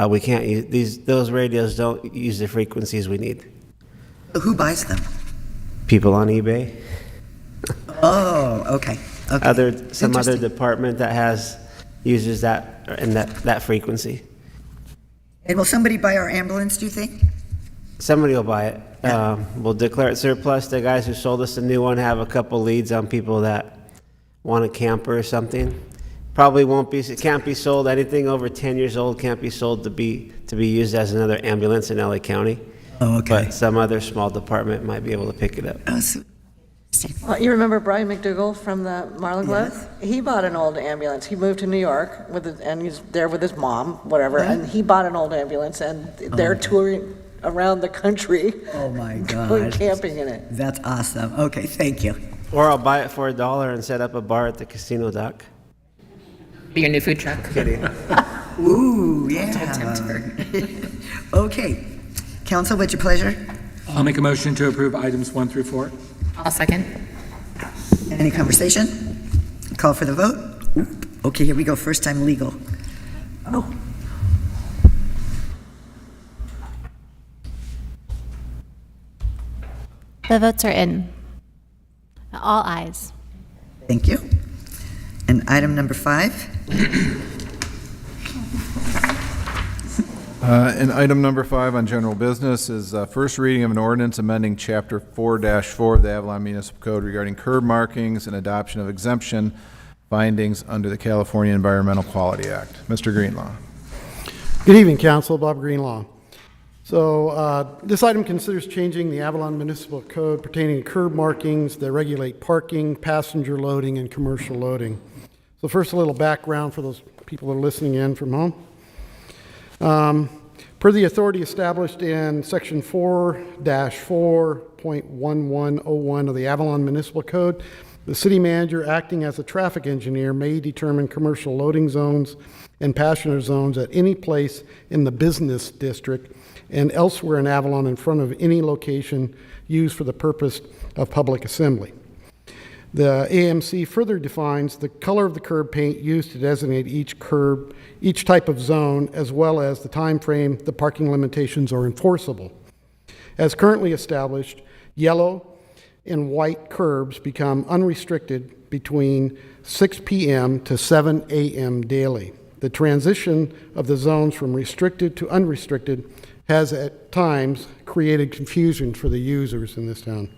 we can't use those radios don't use the frequencies we need. Who buys them? People on eBay. Oh, okay. Okay. Some other Interesting. department that uses that and that frequency. And will somebody buy our ambulance, do you think? Somebody will buy it. We'll declare it surplus. The guys who sold us a new one have a couple leads on people that want a camper or something. Probably it can't be sold. Anything over 10 years old can't be sold to be used as another ambulance in LA County. Oh, okay. But some other small department might be able to pick it up. Oh, so, You remember Brian McDougall from the Marlin Glove? He bought an old ambulance. He moved to New York and he's there with his mom, whatever, and he bought an old ambulance and they're touring around the country. oh my Going God. camping in it. That's awesome. Okay, thank you. Or I'll buy it for $1 and set up a bar at the casino dock. Be your new food truck. Kidding. Ooh, yeah. Okay. Council, what's your pleasure? I'll make a motion to approve items 1 through 4. I'll second. Any conversation? Call for the vote? Oop. Okay, here we go. First time legal. Oh. The votes are in. All ayes. Thank you. And item number 5? And item number 5 on general business is first reading of an ordinance amending Chapter 4-4 of the Avalon Municipal Code regarding curb markings and adoption of exemption findings under the California Environmental Quality Act. Mr. Greenlaw. Good evening, Council. Bob Greenlaw. So this item considers changing the Avalon Municipal Code pertaining to curb markings that regulate parking, passenger loading, and commercial loading. So first, a little background for those people that are listening in from home. Per the authority established in Section 4-4.1101 of the Avalon Municipal Code, the city manager, acting as a traffic engineer, may determine commercial loading zones and passenger zones at any place in the business district and elsewhere in Avalon in front of any location used for the purpose of public assembly. The AMC further defines the color of the curb paint used to designate each type of zone, as well as the time frame the parking limitations are enforceable. As currently established, yellow and white curbs become unrestricted between 6 p.m. to 7 a.m. daily. The transition of the zones from restricted to unrestricted has at times created confusion for the users in this town.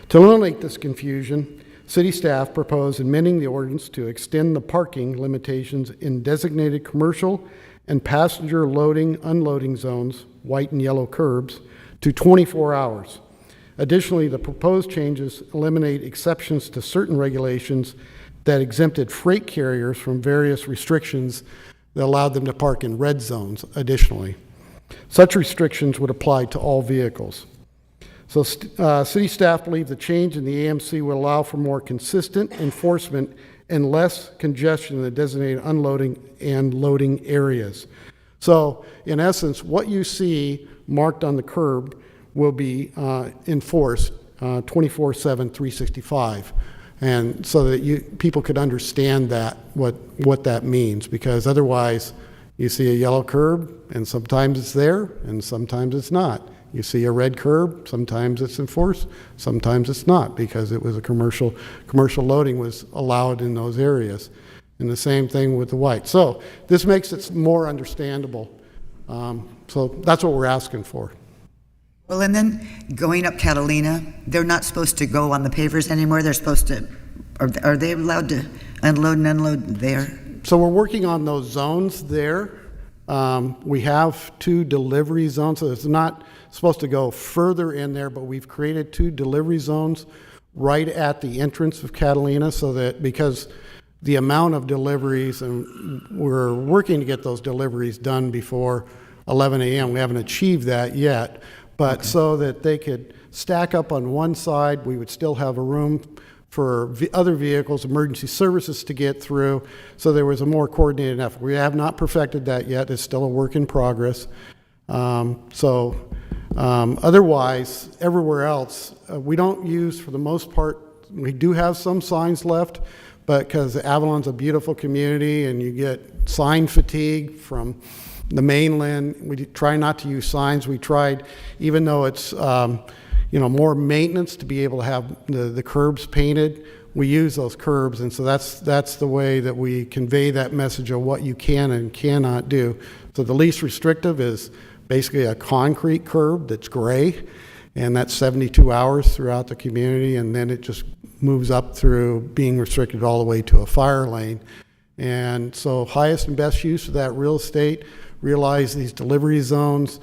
To eliminate this confusion, city staff proposed amending the ordinance to extend the parking limitations in designated commercial and passenger loading, unloading zones, white and yellow curbs, to 24 hours. Additionally, the proposed changes eliminate exceptions to certain regulations that exempted freight carriers from various restrictions that allowed them to park in red zones additionally. Such restrictions would apply to all vehicles. So city staff believe the change in the AMC will allow for more consistent enforcement and less congestion in the designated unloading and loading areas. So in essence, what you see marked on the curb will be enforced 24/7, 365. And so that people could understand that, what that means, because otherwise you see a yellow curb and sometimes it's there and sometimes it's not. You see a red curb, sometimes it's enforced, sometimes it's not, because it was a commercial loading was allowed in those areas. And the same thing with the white. So this makes it more understandable. So that's what we're asking for. Well, and then going up Catalina, they're not supposed to go on the pavers anymore. They're supposed to, are they allowed to unload and unload there? So we're working on those zones there. We have 2 delivery zones, so it's not supposed to go further in there, but we've created 2 delivery zones right at the entrance of Catalina, so that because the amount of deliveries, and we're working to get those deliveries done before 11 a.m. We haven't achieved that yet, but so that they could stack up on one side, we would still have a room for other vehicles, emergency services to get through, so there was a more coordinated effort. We have not perfected that yet. It's still a work in progress. Otherwise, everywhere else, we don't use, for the most part, we do have some signs left, but because Avalon's a beautiful community and you get sign fatigue from the mainland, we try not to use signs. We tried, even though it's more maintenance to be able to have the curbs painted, we use those curbs, and so that's the way that we convey that message of what you can and cannot do. So the least restrictive is basically a concrete curb that's gray, and that's 72 hours throughout the community, and then it just moves up through being restricted all the way to a fire lane. And so highest and best use of that real estate, realize these delivery zones,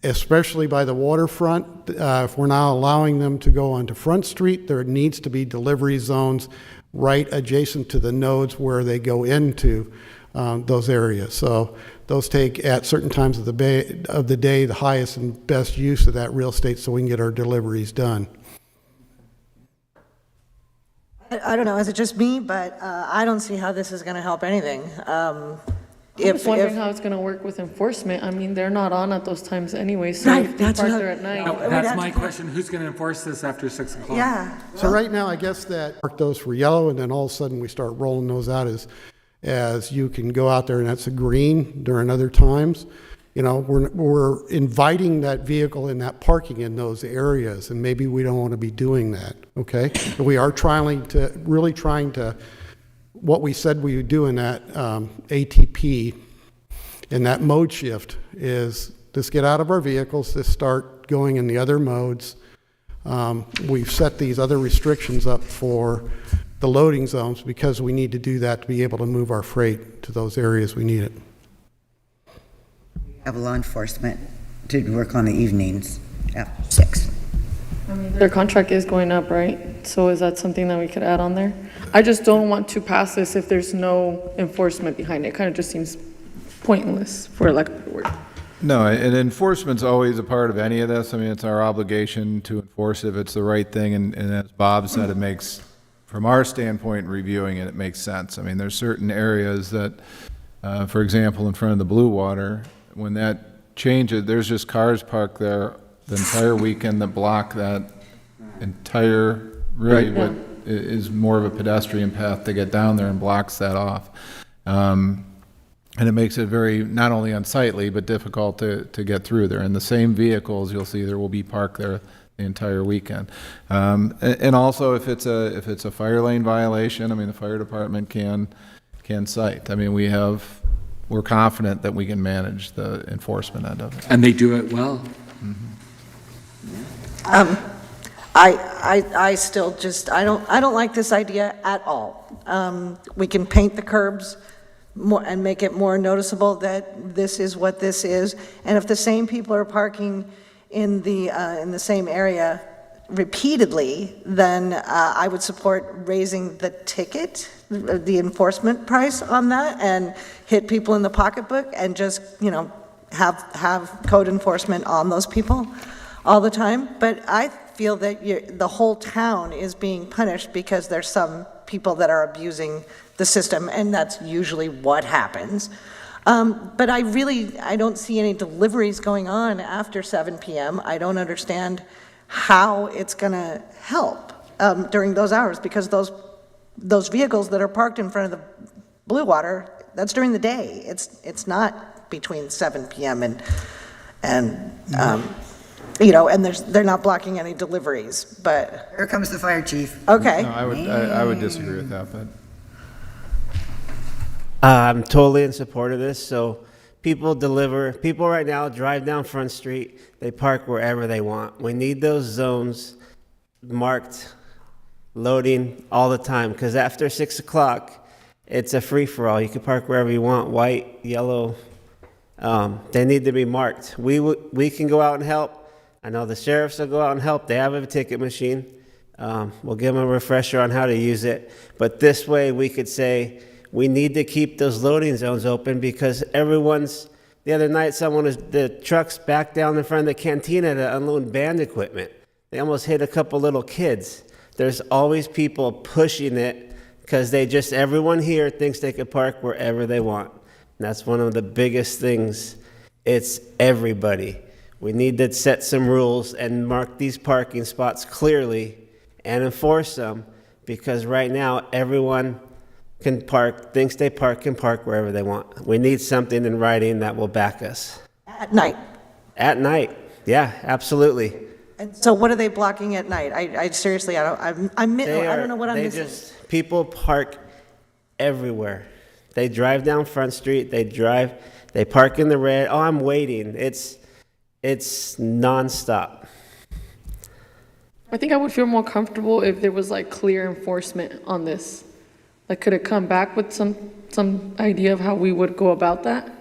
especially by the waterfront. If we're now allowing them to go onto Front Street, there needs to be delivery zones right adjacent to the nodes where they go into those areas. So those take, at certain times of the day, the highest and best use of that real estate so we can get our deliveries done. I don't know, is it just me, but I don't see how this is going to help anything. I'm just wondering how it's going to work with enforcement. I mean, they're not on at those times anyway, so if they park there at night. That's my question. Who's going to enforce this after 6 o'clock? Yeah. So right now, I guess that mark those for yellow, and then all of a sudden we start rolling those out as you can go out there, and that's a green during other times. You know, we're inviting that vehicle in that parking in those areas, and maybe we don't want to be doing that, okay? But we are trying to, what we said we would do in that ATP, in that mode shift, is just get out of our vehicles, just start going in the other modes. We've set these other restrictions up for the loading zones because we need to do that to be able to move our freight to those areas we need it. Have law enforcement to work on the evenings after 6. I mean, their contract is going up, right? So is that something that we could add on there? I just don't want to pass this if there's no enforcement behind it. It kind of just seems pointless, for lack of a better word. No, and enforcement's always a part of any of this. I mean, it's our obligation to enforce it if it's the right thing, and as Bob said, it makes, from our standpoint in reviewing it, it makes sense. I mean, there's certain areas that, for example, in front of the Blue Water, when that changes, there's just cars parked there the entire weekend that block that entire, really what is more of a pedestrian path to get down there and blocks that off. And it makes it very, not only unsightly, but difficult to get through there. And the same vehicles, you'll see there will be parked there the entire weekend. And also if it's a fire lane violation, I mean, the fire department can cite. I mean, we're confident that we can manage the enforcement end of it. And they do it well. I still just, I don't like this idea at all. We can paint the curbs more and make it more noticeable that this is what this is. And if the same people are parking in the same area repeatedly, then I would support raising the ticket, the enforcement price on that, and hit people in the pocketbook and just, have code enforcement on those people. all the time, but I feel that the whole town is being punished because there's some people that are abusing the system, and that's usually what happens. But I don't see any deliveries going on after 7 p.m. I don't understand how it's going to help during those hours, because those vehicles that are parked in front of the Blue Water, that's during the day. It's not between 7 p.m. and they're not blocking any deliveries. But Here comes the fire chief. Okay. No, I would disagree with that, but. I'm totally in support of this. So people right now drive down Front Street, they park wherever they want. We need those zones marked, loading all the time, because after 6 o'clock, it's a free-for-all. You can park wherever you want, white, yellow. They need to be marked. We can go out and help. I know the sheriffs will go out and help. They have a ticket machine. We'll give them a refresher on how to use it. But this way we could say, we need to keep those loading zones open, because the other night the trucks backed down in front of the cantina to unload band equipment. They almost hit a couple little kids. There's always people pushing it because everyone here thinks they could park wherever they want. And that's one of the biggest things. It's everybody. We need to set some rules and mark these parking spots clearly and enforce them, because right now everyone can park wherever they want. We need something in writing that will back us. at night. At night, yeah, absolutely. And so what are they blocking at night? I seriously, I don't know what I'm missing. People park everywhere. They drive down Front Street, they park in the red. Oh, I'm waiting. It's nonstop. I think I would feel more comfortable if there was like clear enforcement on this. Like, could it come back with some idea of how we would go about that?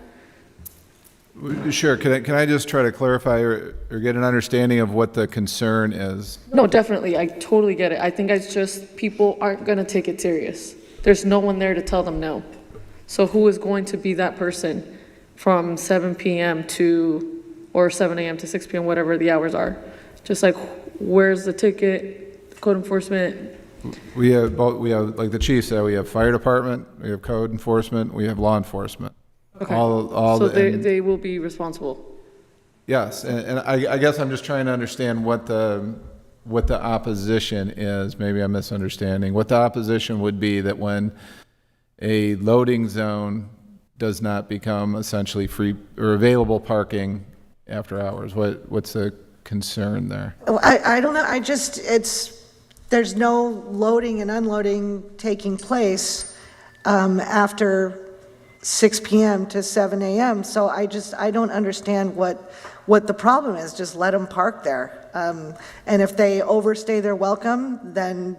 Sure. Can I just try to clarify or get an understanding of what the concern is? No, definitely. I totally get it. I think it's just people aren't going to take it serious. There's no one there to tell them no. So who is going to be that person from 7 p.m. or 7 a.m. to 6 p.m., whatever the hours are? Just like, where's the ticket, code enforcement? We have, like the chief said, we have fire department, we have code enforcement, we have law enforcement. Okay. So they will be responsible. Yes, and I guess I'm just trying to understand what the opposition is. Maybe I'm misunderstanding. What the opposition would be that when a loading zone does not become essentially free or available parking after hours. What's the concern there? I don't know. There's no loading and unloading taking place after 6 p.m. to 7 a.m. So I don't understand what the problem is. Just let them park there. And if they overstay their welcome, then,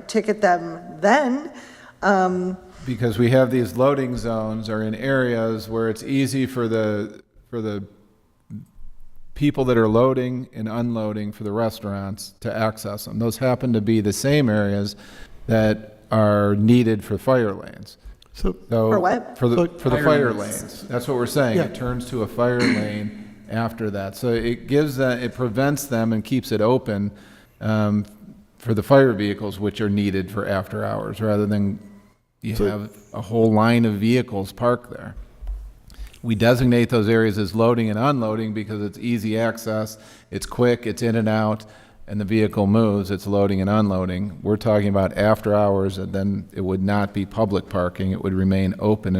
ticket them then. Because we have these loading zones are in areas where it's easy for the people that are loading and unloading for the restaurants to access them. Those happen to be the same areas that are needed for fire lanes. For what? For the fire lanes. lanes. That's what we're saying. Yeah. It turns to a fire lane after that. So it prevents them and keeps it open for the fire vehicles, which are needed for after hours, rather than you have a whole line of vehicles parked there. We designate those areas as loading and unloading because it's easy access, it's quick, it's in and out, and the vehicle moves, it's loading and unloading. We're talking about after hours, and then it would not be public parking, it would remain open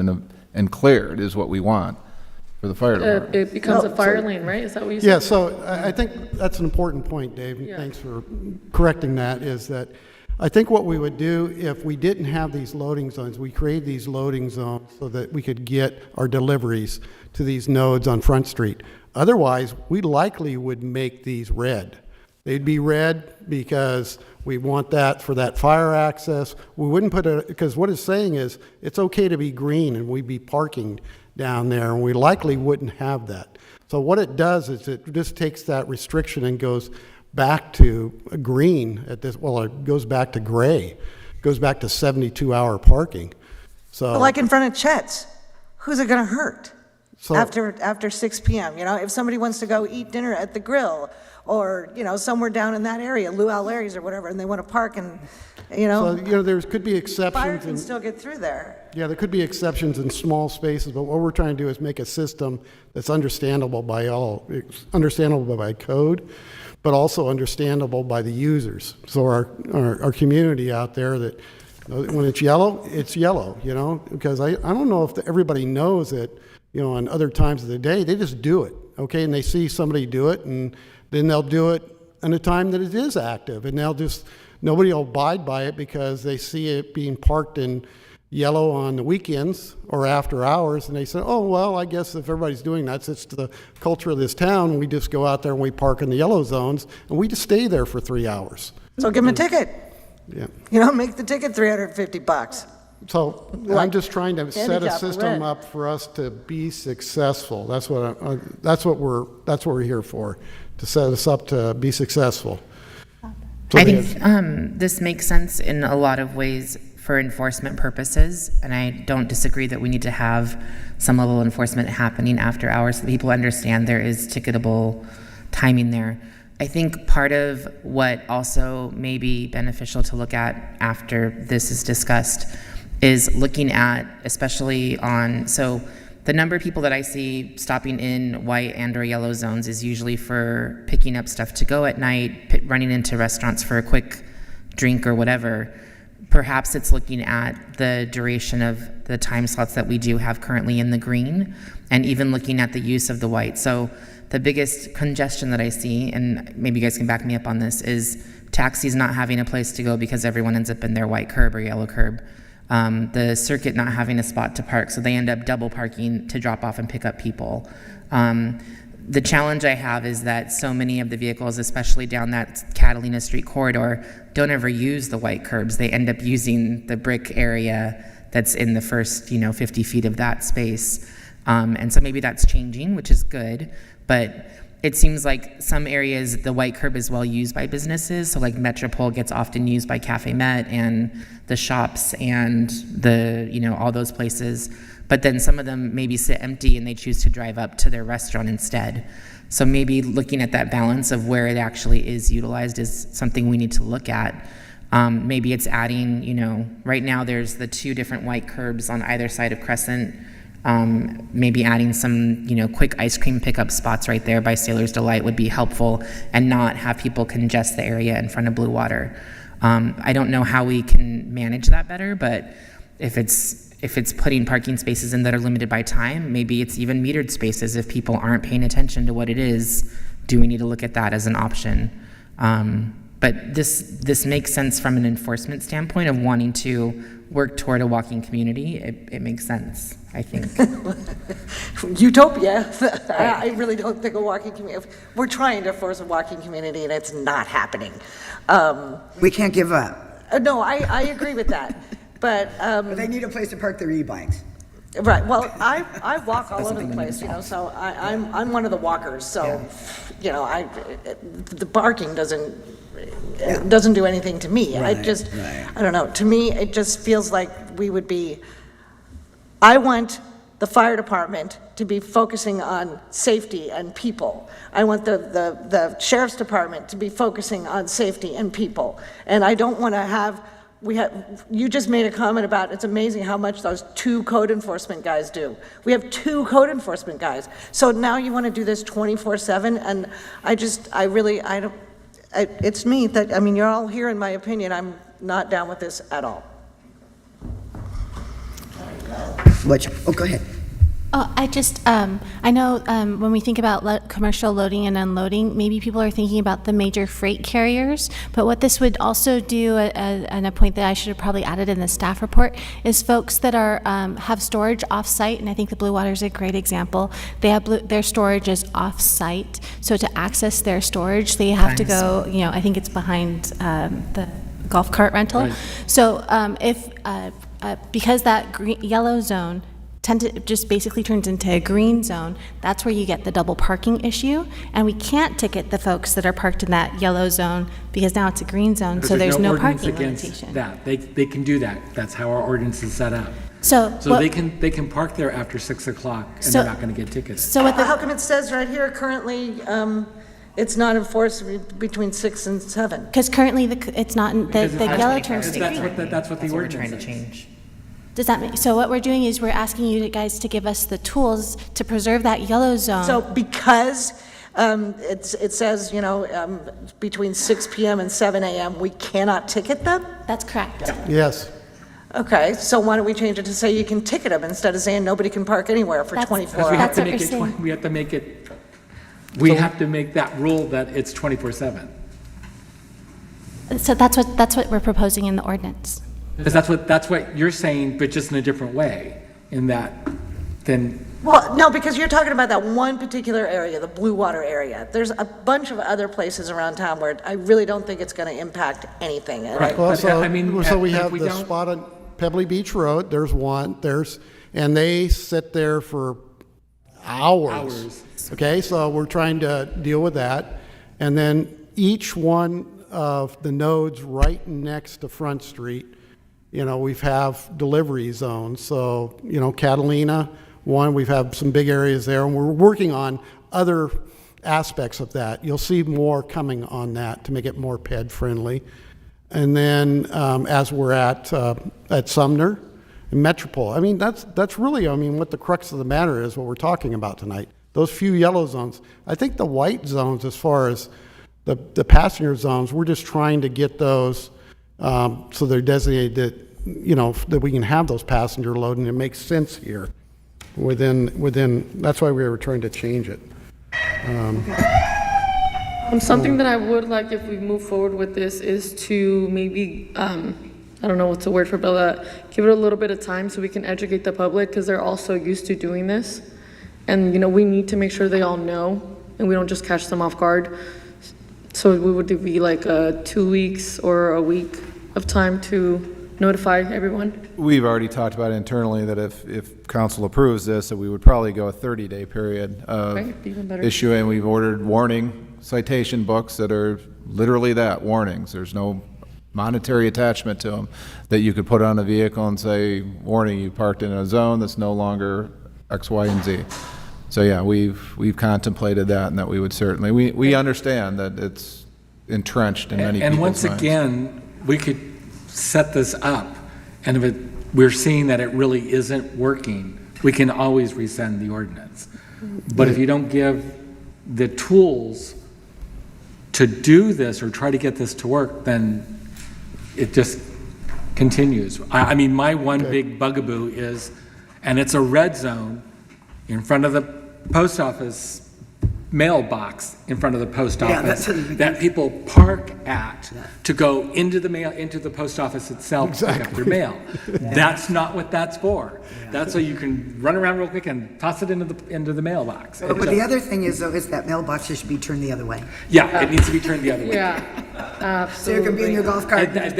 and cleared is what we want for the fire department. It becomes a fire lane, right? Is that what you said? Yeah, so I think that's an important point, Dave. Yeah. Thanks for correcting that, is that I think what we would do if we didn't have these loading zones, we create these loading zones so that we could get our deliveries to these nodes on Front Street. Otherwise, we likely would make these red. They'd be red because we want that for that fire access. We wouldn't because what it's saying is it's okay to be green and we'd be parking down there, and we likely wouldn't have that. So what it does is it just takes that restriction and goes back to green at this, it goes back to gray, goes back to 72-hour parking. So Like in front of Chet's, who's it going to hurt? So- after 6 PM, you know, if somebody wants to go eat dinner at the grill, or, you know, somewhere down in that area, Luau Larry's or whatever, and they want to park and, you So, know, there could be fire exceptions. can in- still get through there. Yeah, there could be exceptions in small spaces, but what we're trying to do is make a system that's understandable by all, it's understandable by code, but also understandable by the users. So our community out there, that when it's yellow, you know, because I don't know if everybody knows that, you know, on other times of the day, they just do it, okay? And they see somebody do it, and then they'll do it in a time that it is active, and nobody will abide by it because they see it being parked in yellow on the weekends or after hours, and they say, oh, well, I guess if everybody's doing that, it's the culture of this town, we just go out there and we park in the yellow zones, and we just stay there for 3 hours. So give them a ticket. Yeah. You know, make the ticket $350. So Like I'm just trying to set a handicap system rent. up for us to be successful. That's what we're here for, to set us up to be successful. So I think this makes sense in a lot of ways for enforcement purposes, and I don't disagree that we need to have some level of enforcement happening after hours so that people understand there is ticketable timing there. I think part of what also may be beneficial to look at after this is discussed is looking at, especially on, so the number of people that I see stopping in white and or yellow zones is usually for picking up stuff to go at night, running into restaurants for a quick drink or whatever. Perhaps it's looking at the duration of the time slots that we do have currently in the green, and even looking at the use of the white. So the biggest congestion that I see, and maybe you guys can back me up on this, is taxis not having a place to go because everyone ends up in their white curb or yellow curb. The circuit not having a spot to park, so they end up double parking to drop off and pick up people. The challenge I have is that so many of the vehicles, especially down that Catalina Street corridor, don't ever use the white curbs. They end up using the brick area that's in the first, 50 feet of that space. And so maybe that's changing, which is good, but it seems like some areas the white curb is well used by businesses. So like Metropole gets often used by Cafe Met and the shops and the, all those places. But then some of them maybe sit empty and they choose to drive up to their restaurant instead. So maybe looking at that balance of where it actually is utilized is something we need to look at. Maybe it's adding, right now there's the 2 different white curbs on either side of Crescent. Maybe adding some, quick ice cream pickup spots right there by Sailor's Delight would be helpful and not have people congest the area in front of Blue Water. I don't know how we can manage that better, but if it's putting parking spaces in that are limited by time, maybe it's even metered spaces. If people aren't paying attention to what it is, do we need to look at that as an option? But this makes sense from an enforcement standpoint of wanting to work toward a walking community. It makes sense, I think. Utopia. I really don't think a walking community. We're trying to force a walking community, and it's not happening. We can't give up. No, I agree with that. But they need a place to park their e-bikes. Right. Well, I walk all over the place, so I'm one of the walkers. So, the barking doesn't do anything to me. I don't know. To me, it just feels like I want the fire department to be focusing on safety and people. I want the sheriff's department to be focusing on safety and people. And I don't want to have, you just made a comment about it's amazing how much those 2 code enforcement guys do. We have 2 code enforcement guys. So now you want to do this 24/7, and it's me that, you're all here in my opinion. I'm not down with this at all. Go ahead. Oh, I know when we think about commercial loading and unloading, maybe people are thinking about the major freight carriers, but what this would also do, and a point that I should have probably added in the staff report, is folks that have storage off-site, and I think the Blue Water is a great example. They have their storage is off-site, so to access their storage, they have to go, I think it's behind the golf cart rental. Right. So because that yellow zone just basically turns into a green zone, that's where you get the double parking issue. And we can't ticket the folks that are parked in that yellow zone because now it's a green zone, so there's no ordinance parking against limitation. that. They can do that. That's how our ordinance is set up. So what- they can park there after 6 o'clock and So- they're not going to get ticketed. So what the, How come it says right here currently, it's not enforced between 6 and 7? because currently it's not, the Because yellow turns to that's green. that's what the That's what we're ordinance trying to is. change. Does that make, so what we're doing is we're asking you guys to give us the tools to preserve that yellow zone. So because it says, between 6 PM and 7 AM, we cannot ticket them? That's correct. Yes. Okay, so why don't we change it to say you can ticket them instead of saying nobody can park anywhere for That's- 24 Because we hours? have to what make you're it, saying. we have to make that rule that it's 24/7. So that's what we're proposing in the ordinance. Because that's what you're saying, but just in a different way, in that, then, Well, no, because you're talking about that one particular area, the Blue Water area. There's a bunch of other places around town where I really don't think it's going to impact anything. And Right. Well, But, so, I mean, so we if have we the don't- spot on Pebbly Beach Road, there's one, and they sit there for hours. Okay, so we're trying to deal with that. And then each one of the nodes right next to Front Street, we have delivery zones. So, Catalina, one, we've had some big areas there, and we're working on other aspects of that. You'll see more coming on that to make it more ped-friendly. And then as we're at Sumner and Metropole, I mean, that's really, what the crux of the matter is, what we're talking about tonight. Those few yellow zones. I think the white zones, as far as the passenger zones, we're just trying to get those so they're designated that, that we can have those passenger load, and it makes sense here within, that's why we were trying to change it. Something that I would like if we move forward with this is to maybe, I don't know what's the word for Bella, give it a little bit of time so we can educate the public because they're all so used to doing this. And, we need to make sure they all know and we don't just catch them off guard. So would it be like 2 weeks or a week of time to notify everyone? We've already talked about internally that if council approves this, that we would probably go a 30-day period of Okay, even better. issuing. We've ordered warning citation books that are literally that, warnings. There's no monetary attachment to them that you could put on a vehicle and say, warning, you parked in a zone that's no longer X, Y, and Z. So yeah, we've contemplated that, and that we would certainly, we understand that it's entrenched in many people's and once minds. again, we could set this up, and if we're seeing that it really isn't working, we can always rescind the ordinance. But if you don't give the tools to do this or try to get this to work, then it just continues. I mean, my one big bugaboo is, and it's a red zone in front of the post office mailbox in front of the post Yeah, office that's what you- that people park at to go into the post office itself to pick up their mail. That's not what that's for. That's so you can run around real quick and toss it into the mailbox. But the other thing is, though, is that mailbox should be turned the other way. Yeah, it needs to be turned the other way. Yeah, So you can be in your golf cart. Because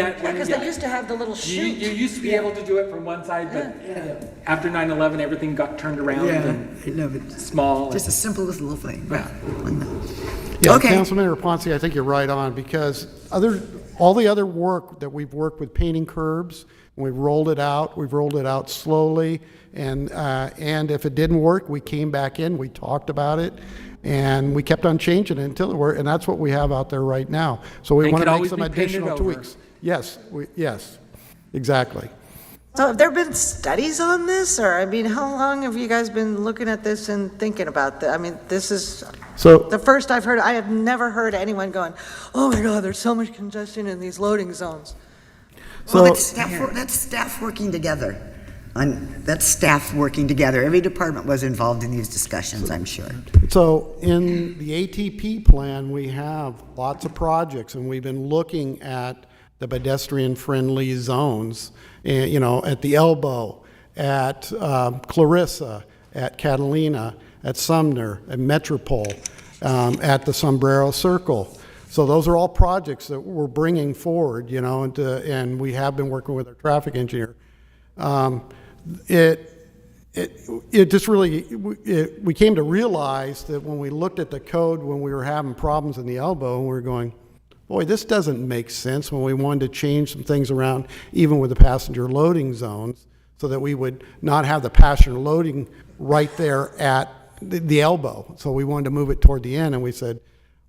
they used to have the little You chute. used to be able to do it from one side, but after 9/11, everything got turned around and I know, but small. just the simplest little thing. Yeah, Okay. Councilman Ponce, I think you're right on, because all the other work that we've worked with painting curbs, and we've rolled it out slowly, and if it didn't work, we came back in, we talked about it, and we kept on changing it until it worked, and that's what we have out there right now. So we It want could to make always some be painted additional over. tweaks. Yes, yes, exactly. So have there been studies on this? Or, how long have you guys been looking at this and thinking about this? This is So the first I've heard. I have never heard anyone going, oh my God, there's so much congestion in these loading zones. Well, So- that's staff working together. That's staff working together. Every department was involved in these discussions, I'm sure. So in the ATP plan, we have lots of projects, and we've been looking at the pedestrian-friendly zones, at the Elbow, at Clarissa, at Catalina, at Sumner, at Metropole, at the Sombrero Circle. So those are all projects that we're bringing forward, and we have been working with our traffic engineer. it just really, we came to realize that when we looked at the code, when we were having problems in the elbow, and we were going, boy, this doesn't make sense, when we wanted to change some things around, even with the passenger loading zones, so that we would not have the passenger loading right there at the elbow. So we wanted to move it toward the end, and we said,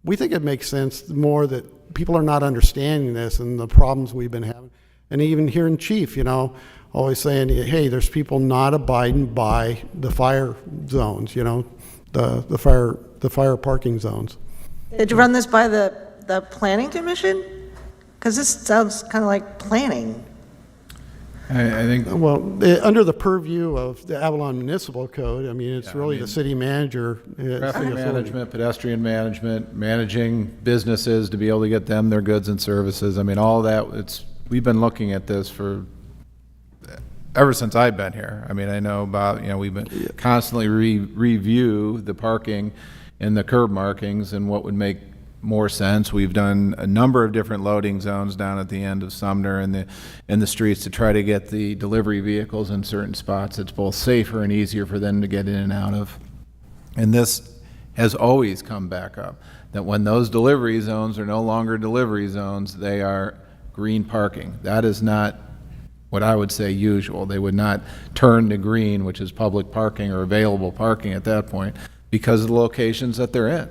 we think it makes sense more that people are not understanding this and the problems we've been having. And even here in Chief, you know, always saying, hey, there's people not abiding by the fire zones, you know, the fire parking zones. Did you run this by the planning commission? Because this sounds kind of like planning. I think, Well, under the purview of the Avalon Municipal Code, I mean, it's really the city manager. traffic management, pedestrian management, managing businesses to be able to get them their goods and services. I mean, all that, we've been looking at this for, ever since I've been here. I mean, I know about, you know, we've been constantly review the parking and the curb markings and what would make more sense. We've done a number of different loading zones down at the end of Sumner and in the streets to try to get the delivery vehicles in certain spots. It's both safer and easier for them to get in and out of. And this has always come back up, that when those delivery zones are no longer delivery zones, they are green parking. That is not what I would say usual. They would not turn to green, which is public parking or available parking at that point, because of the locations that they're in.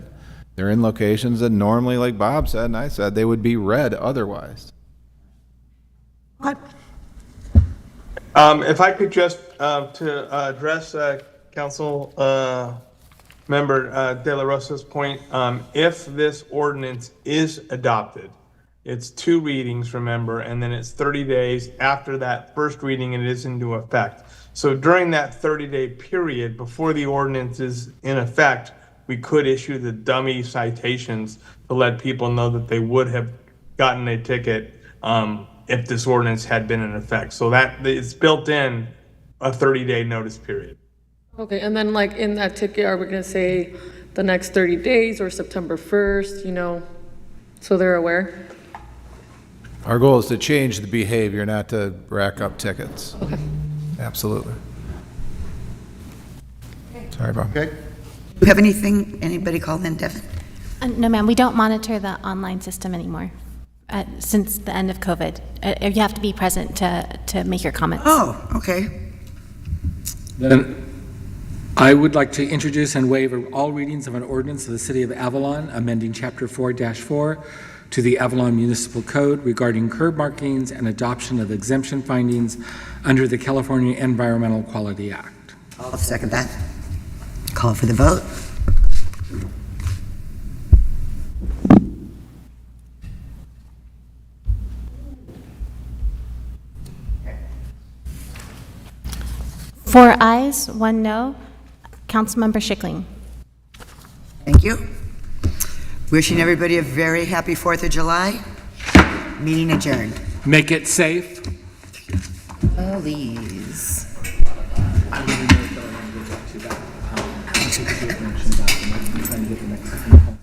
They're in locations that normally, like Bob said and I said, they would be red otherwise. What? If I could just, to address Council Member De La Rosa's point, if this ordinance is adopted, it's 2 readings, remember, and then it's 30 days after that first reading and it is into effect. So during that 30-day period, before the ordinance is in effect, we could issue the dummy citations to let people know that they would have gotten a ticket if this ordinance had been in effect. So that it's built in a 30-day notice period. Okay, and then like in that ticket, are we gonna say the next 30 days or September 1st, you know, so they're aware? Our goal is to change the behavior, not to rack up tickets. Okay. Absolutely. Sorry, Bob. Do you have anything, anybody call in, Devin? No, ma'am, we don't monitor the online system anymore since the end of COVID. You have to be present to make your comments. Oh, okay. Then I would like to introduce and waive all readings of an ordinance of the City of Avalon, amending Chapter 4-4 to the Avalon Municipal Code regarding curb markings and adoption of exemption findings under the California Environmental Quality Act. I'll second that. Call for the vote. Four ayes, 1 no. Councilmember Schickling. Thank you. Wishing everybody a very happy 4th of July. Meeting adjourned. Make it safe. Please. I don't even know if I want to go back to that. I'll take the mention back and I'm trying to get the next